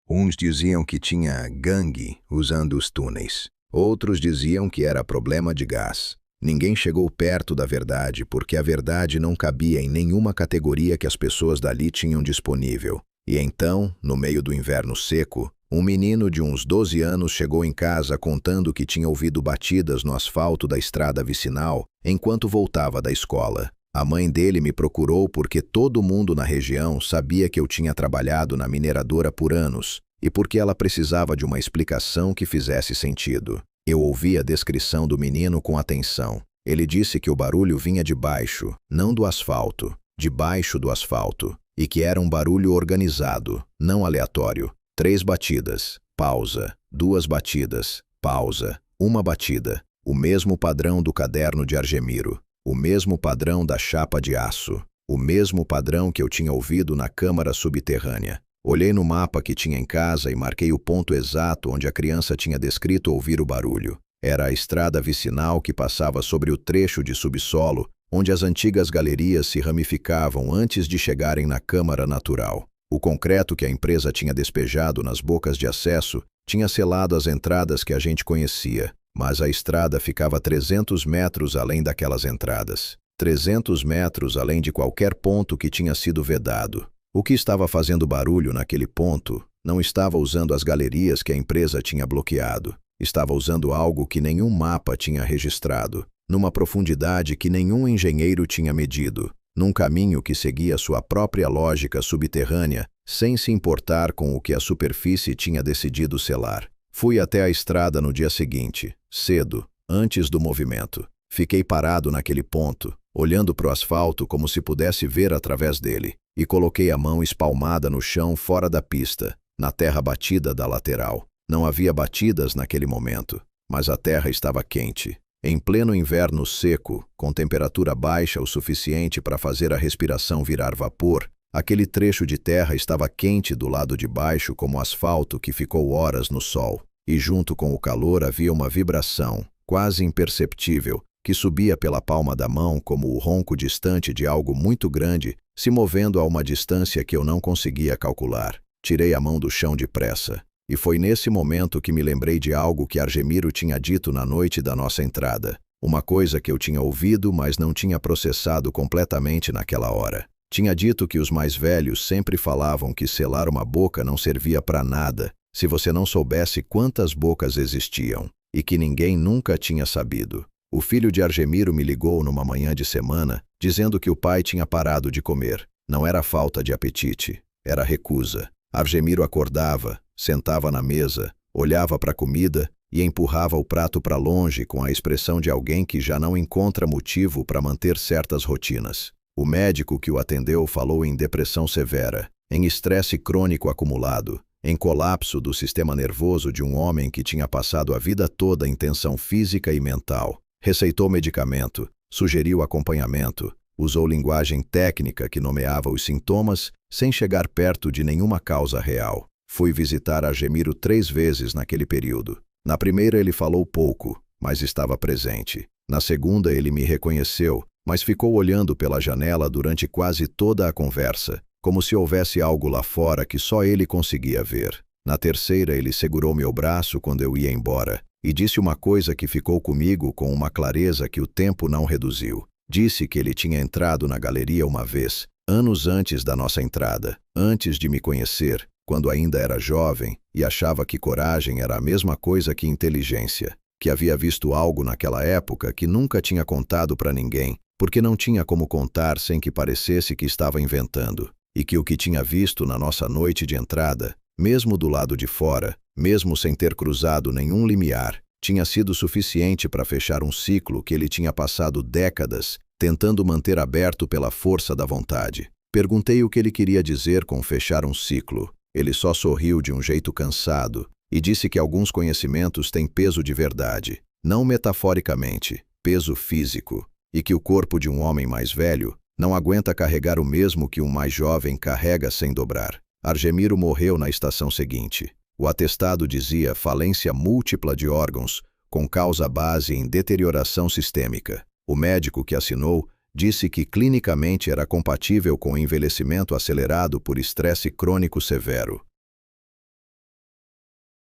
Uns diziam que tinha gangue usando os túneis. Outros diziam que era problema de gás. Ninguém chegou perto da verdade porque a verdade não cabia em nenhuma categoria que as pessoas dali tinham disponível. E então, no meio do inverno seco, um menino de uns 12 anos chegou em casa contando que tinha ouvido batidas no asfalto da estrada vicinal enquanto voltava da escola. A mãe dele me procurou porque todo mundo na região sabia que eu tinha trabalhado na mineradora por anos e porque ela precisava de uma explicação que fizesse sentido. Eu ouvi a descrição do menino com atenção. Ele disse que o barulho vinha de baixo, não do asfalto, debaixo do asfalto, e que era um barulho organizado, não aleatório. 3 batidas, pausa, 2 batidas, pausa, 1 batida. O mesmo padrão do caderno de Argemiro, o mesmo padrão da chapa de aço, o mesmo padrão que eu tinha ouvido na câmara subterrânea. Olhei no mapa que tinha em casa e marquei o ponto exato onde a criança tinha descrito ouvir o barulho. Era a estrada vicinal que passava sobre o trecho de subsolo, onde as antigas galerias se ramificavam antes de chegarem na câmara natural. O concreto que a empresa tinha despejado nas bocas de acesso tinha selado as entradas que a gente conhecia, mas a estrada ficava 300 metros além daquelas entradas. 300 metros além de qualquer ponto que tinha sido vedado. O que estava fazendo barulho naquele ponto não estava usando as galerias que a empresa tinha bloqueado. Estava usando algo que nenhum mapa tinha registrado, numa profundidade que nenhum engenheiro tinha medido, num caminho que seguia sua própria lógica subterrânea, sem se importar com o que a superfície tinha decidido selar. Fui até a estrada no dia seguinte, cedo, antes do movimento. Fiquei parado naquele ponto, olhando para o asfalto como se pudesse ver através dele, e coloquei a mão espalmada no chão fora da pista, na terra batida da lateral. Não havia batidas naquele momento, mas a terra estava quente. Em pleno inverno seco, com temperatura baixa o suficiente para fazer a respiração virar vapor, aquele trecho de terra estava quente do lado de baixo como asfalto que ficou horas no sol, e junto com o calor havia uma vibração, quase imperceptível, que subia pela palma da mão como o ronco distante de algo muito grande, se movendo a uma distância que eu não conseguia calcular. Tirei a mão do chão depressa, e foi nesse momento que me lembrei de algo que Argemiro tinha dito na noite da nossa entrada. Uma coisa que eu tinha ouvido, mas não tinha processado completamente naquela hora. Tinha dito que os mais velhos sempre falavam que selar uma boca não servia para nada, se você não soubesse quantas bocas existiam, e que ninguém nunca tinha sabido. O filho de Argemiro me ligou numa manhã de semana, dizendo que o pai tinha parado de comer. Não era falta de apetite, era recusa. Argemiro acordava, sentava na mesa, olhava para a comida e empurrava o prato para longe com a expressão de alguém que já não encontra motivo para manter certas rotinas. O médico que o atendeu falou em depressão severa, em estresse crônico acumulado, em colapso do sistema nervoso de um homem que tinha passado a vida toda em tensão física e mental. Receitou medicamento, sugeriu acompanhamento, usou linguagem técnica que nomeava os sintomas sem chegar perto de nenhuma causa real. Fui visitar Argemiro 3 vezes naquele período. Na primeira ele falou pouco, mas estava presente. Na segunda ele me reconheceu, mas ficou olhando pela janela durante quase toda a conversa, como se houvesse algo lá fora que só ele conseguia ver. Na terceira ele segurou meu braço quando eu ia embora, e disse uma coisa que ficou comigo com uma clareza que o tempo não reduziu. Disse que ele tinha entrado na galeria uma vez, anos antes da nossa entrada, antes de me conhecer, quando ainda era jovem, e achava que coragem era a mesma coisa que inteligência, que havia visto algo naquela época que nunca tinha contado para ninguém, porque não tinha como contar sem que parecesse que estava inventando, e que o que tinha visto na nossa noite de entrada, mesmo do lado de fora, mesmo sem ter cruzado nenhum limiar, tinha sido suficiente para fechar um ciclo que ele tinha passado décadas tentando manter aberto pela força da vontade. Perguntei o que ele queria dizer com fechar um ciclo. Ele só sorriu de um jeito cansado e disse que alguns conhecimentos têm peso de verdade, não metaforicamente, peso físico, e que o corpo de um homem mais velho não aguenta carregar o mesmo que um mais jovem carrega sem dobrar. Argemiro morreu na estação seguinte. O atestado dizia falência múltipla de órgãos, com causa base em deterioração sistêmica. O médico que assinou disse que clinicamente era compatível com envelhecimento acelerado por estresse crônico severo.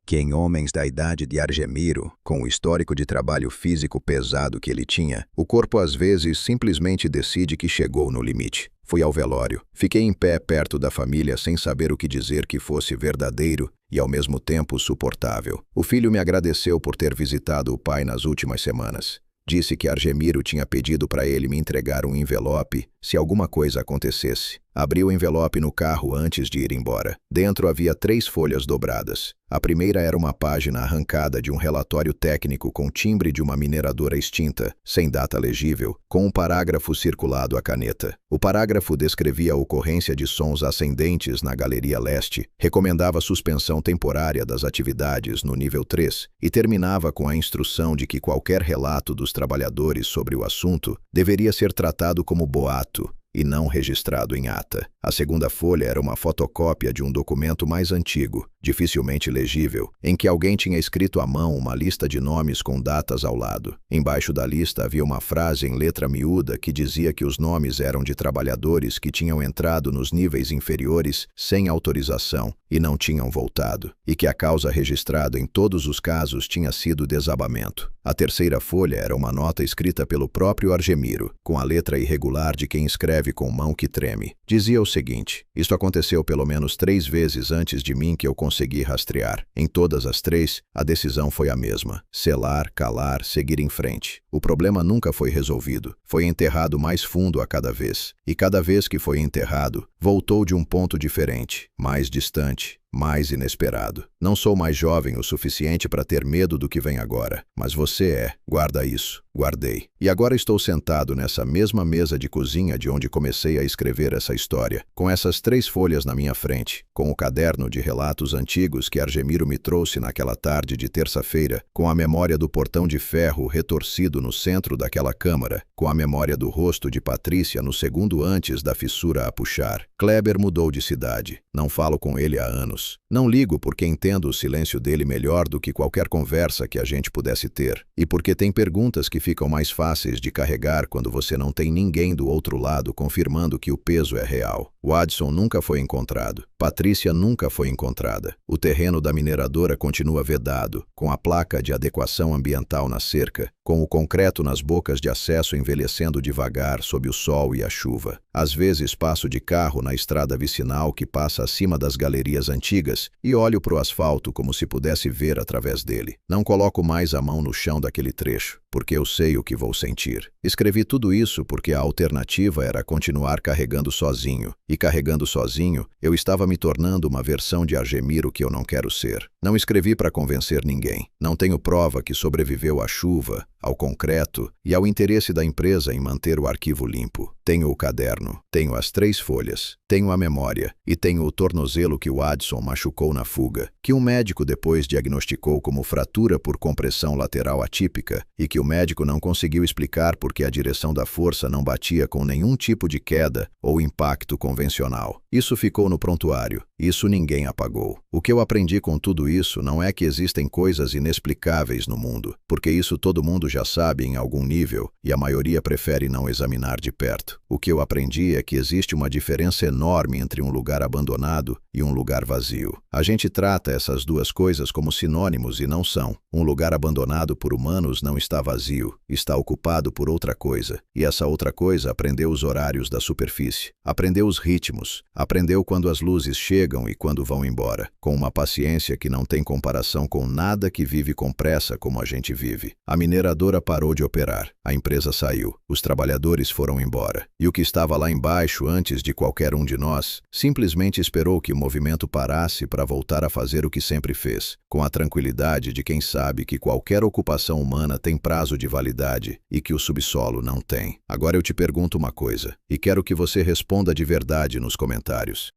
Que em homens da idade de Argemiro, com o histórico de trabalho físico pesado que ele tinha, o corpo às vezes simplesmente decide que chegou no limite. Fui ao velório. Fiquei em pé perto da família sem saber o que dizer que fosse verdadeiro e ao mesmo tempo suportável. O filho me agradeceu por ter visitado o pai nas últimas semanas. Disse que Argemiro tinha pedido para ele me entregar um envelope se alguma coisa acontecesse. Abri o envelope no carro antes de ir embora. Dentro havia 3 folhas dobradas. A primeira era uma página arrancada de um relatório técnico com timbre de uma mineradora extinta, sem data legível, com um parágrafo circulado à caneta. O parágrafo descrevia a ocorrência de sons ascendentes na Galeria Leste, recomendava suspensão temporária das atividades no nível 3 e terminava com a instrução de que qualquer relato dos trabalhadores sobre o assunto deveria ser tratado como boato e não registrado em ata. A segunda folha era uma fotocópia de um documento mais antigo, dificilmente legível, em que alguém tinha escrito à mão uma lista de nomes com datas ao lado. Embaixo da lista havia uma frase em letra miúda que dizia que os nomes eram de trabalhadores que tinham entrado nos níveis inferiores sem autorização e não tinham voltado, e que a causa registrada em todos os casos tinha sido desabamento. A terceira folha era uma nota escrita pelo próprio Argemiro, com a letra irregular de quem escreve com mão que treme. Dizia o seguinte: isto aconteceu pelo menos 3 vezes antes de mim que eu consegui rastrear. Em todas as 3, a decisão foi a mesma: selar, calar, seguir em frente. O problema nunca foi resolvido. Foi enterrado mais fundo a cada vez. E cada vez que foi enterrado, voltou de um ponto diferente, mais distante, mais inesperado. Não sou mais jovem o suficiente para ter medo do que vem agora, mas você é. Guarda isso. Guardei. E agora estou sentado nessa mesma mesa de cozinha de onde comecei a escrever essa história, com essas 3 folhas na minha frente, com o caderno de relatos antigos que Argemiro me trouxe naquela tarde de terça-feira, com a memória do portão de ferro retorcido no centro daquela câmara, com a memória do rosto de Patrícia no segundo antes da fissura a puxar. Kleber mudou de cidade. Não falo com ele há anos. Não ligo porque entendo o silêncio dele melhor do que qualquer conversa que a gente pudesse ter. E porque tem perguntas que ficam mais fáceis de carregar quando você não tem ninguém do outro lado confirmando que o peso é real. Watson nunca foi encontrado. Patrícia nunca foi encontrada. O terreno da mineradora continua vedado, com a placa de adequação ambiental na cerca, com o concreto nas bocas de acesso envelhecendo devagar sob o sol e a chuva. Às vezes passo de carro na estrada vicinal que passa acima das galerias antigas e olho para o asfalto como se pudesse ver através dele. Não coloco mais a mão no chão daquele trecho, porque eu sei o que vou sentir. Escrevi tudo isso porque a alternativa era continuar carregando sozinho. E carregando sozinho, eu estava me tornando uma versão de Argemiro que eu não quero ser. Não escrevi para convencer ninguém. Não tenho prova que sobreviveu à chuva, ao concreto e ao interesse da empresa em manter o arquivo limpo. Tenho o caderno, tenho as 3 folhas, tenho a memória e tenho o tornozelo que o Adson machucou na fuga, que um médico depois diagnosticou como fratura por compressão lateral atípica e que o médico não conseguiu explicar porque a direção da força não batia com nenhum tipo de queda ou impacto convencional. Isso ficou no prontuário. Isso ninguém apagou. O que eu aprendi com tudo isso não é que existem coisas inexplicáveis no mundo, porque isso todo mundo já sabe em algum nível e a maioria prefere não examinar de perto. O que eu aprendi é que existe uma diferença enorme entre um lugar abandonado e um lugar vazio. A gente trata essas duas coisas como sinônimos e não são. Um lugar abandonado por humanos não está vazio, está ocupado por outra coisa. E essa outra coisa aprendeu os horários da superfície, aprendeu os ritmos, aprendeu quando as luzes chegam e quando vão embora, com uma paciência que não tem comparação com nada que vive com pressa como a gente vive. A mineradora parou de operar, a empresa saiu, os trabalhadores foram embora. E o que estava lá embaixo antes de qualquer um de nós, simplesmente esperou que o movimento parasse para voltar a fazer o que sempre fez, com a tranquilidade de quem sabe que qualquer ocupação humana tem prazo de validade e que o subsolo não tem. Agora eu te pergunto uma coisa, e quero que você responda de verdade nos comentários.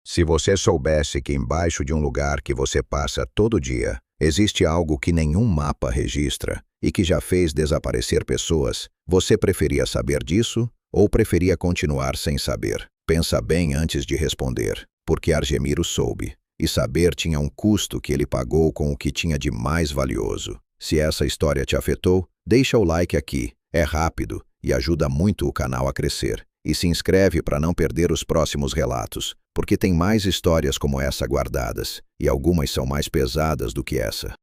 Se você soubesse que embaixo de um lugar que você passa todo dia, existe algo que nenhum mapa registra e que já fez desaparecer pessoas, você preferia saber disso ou preferia continuar sem saber? Pensa bem antes de responder, porque Argemiro soube, e saber tinha um custo que ele pagou com o que tinha de mais valioso. Se essa história te afetou, deixa o like aqui. É rápido e ajuda muito o canal a crescer. E se inscreve para não perder os próximos relatos, porque tem mais histórias como essa guardadas, e algumas são mais pesadas do que essa.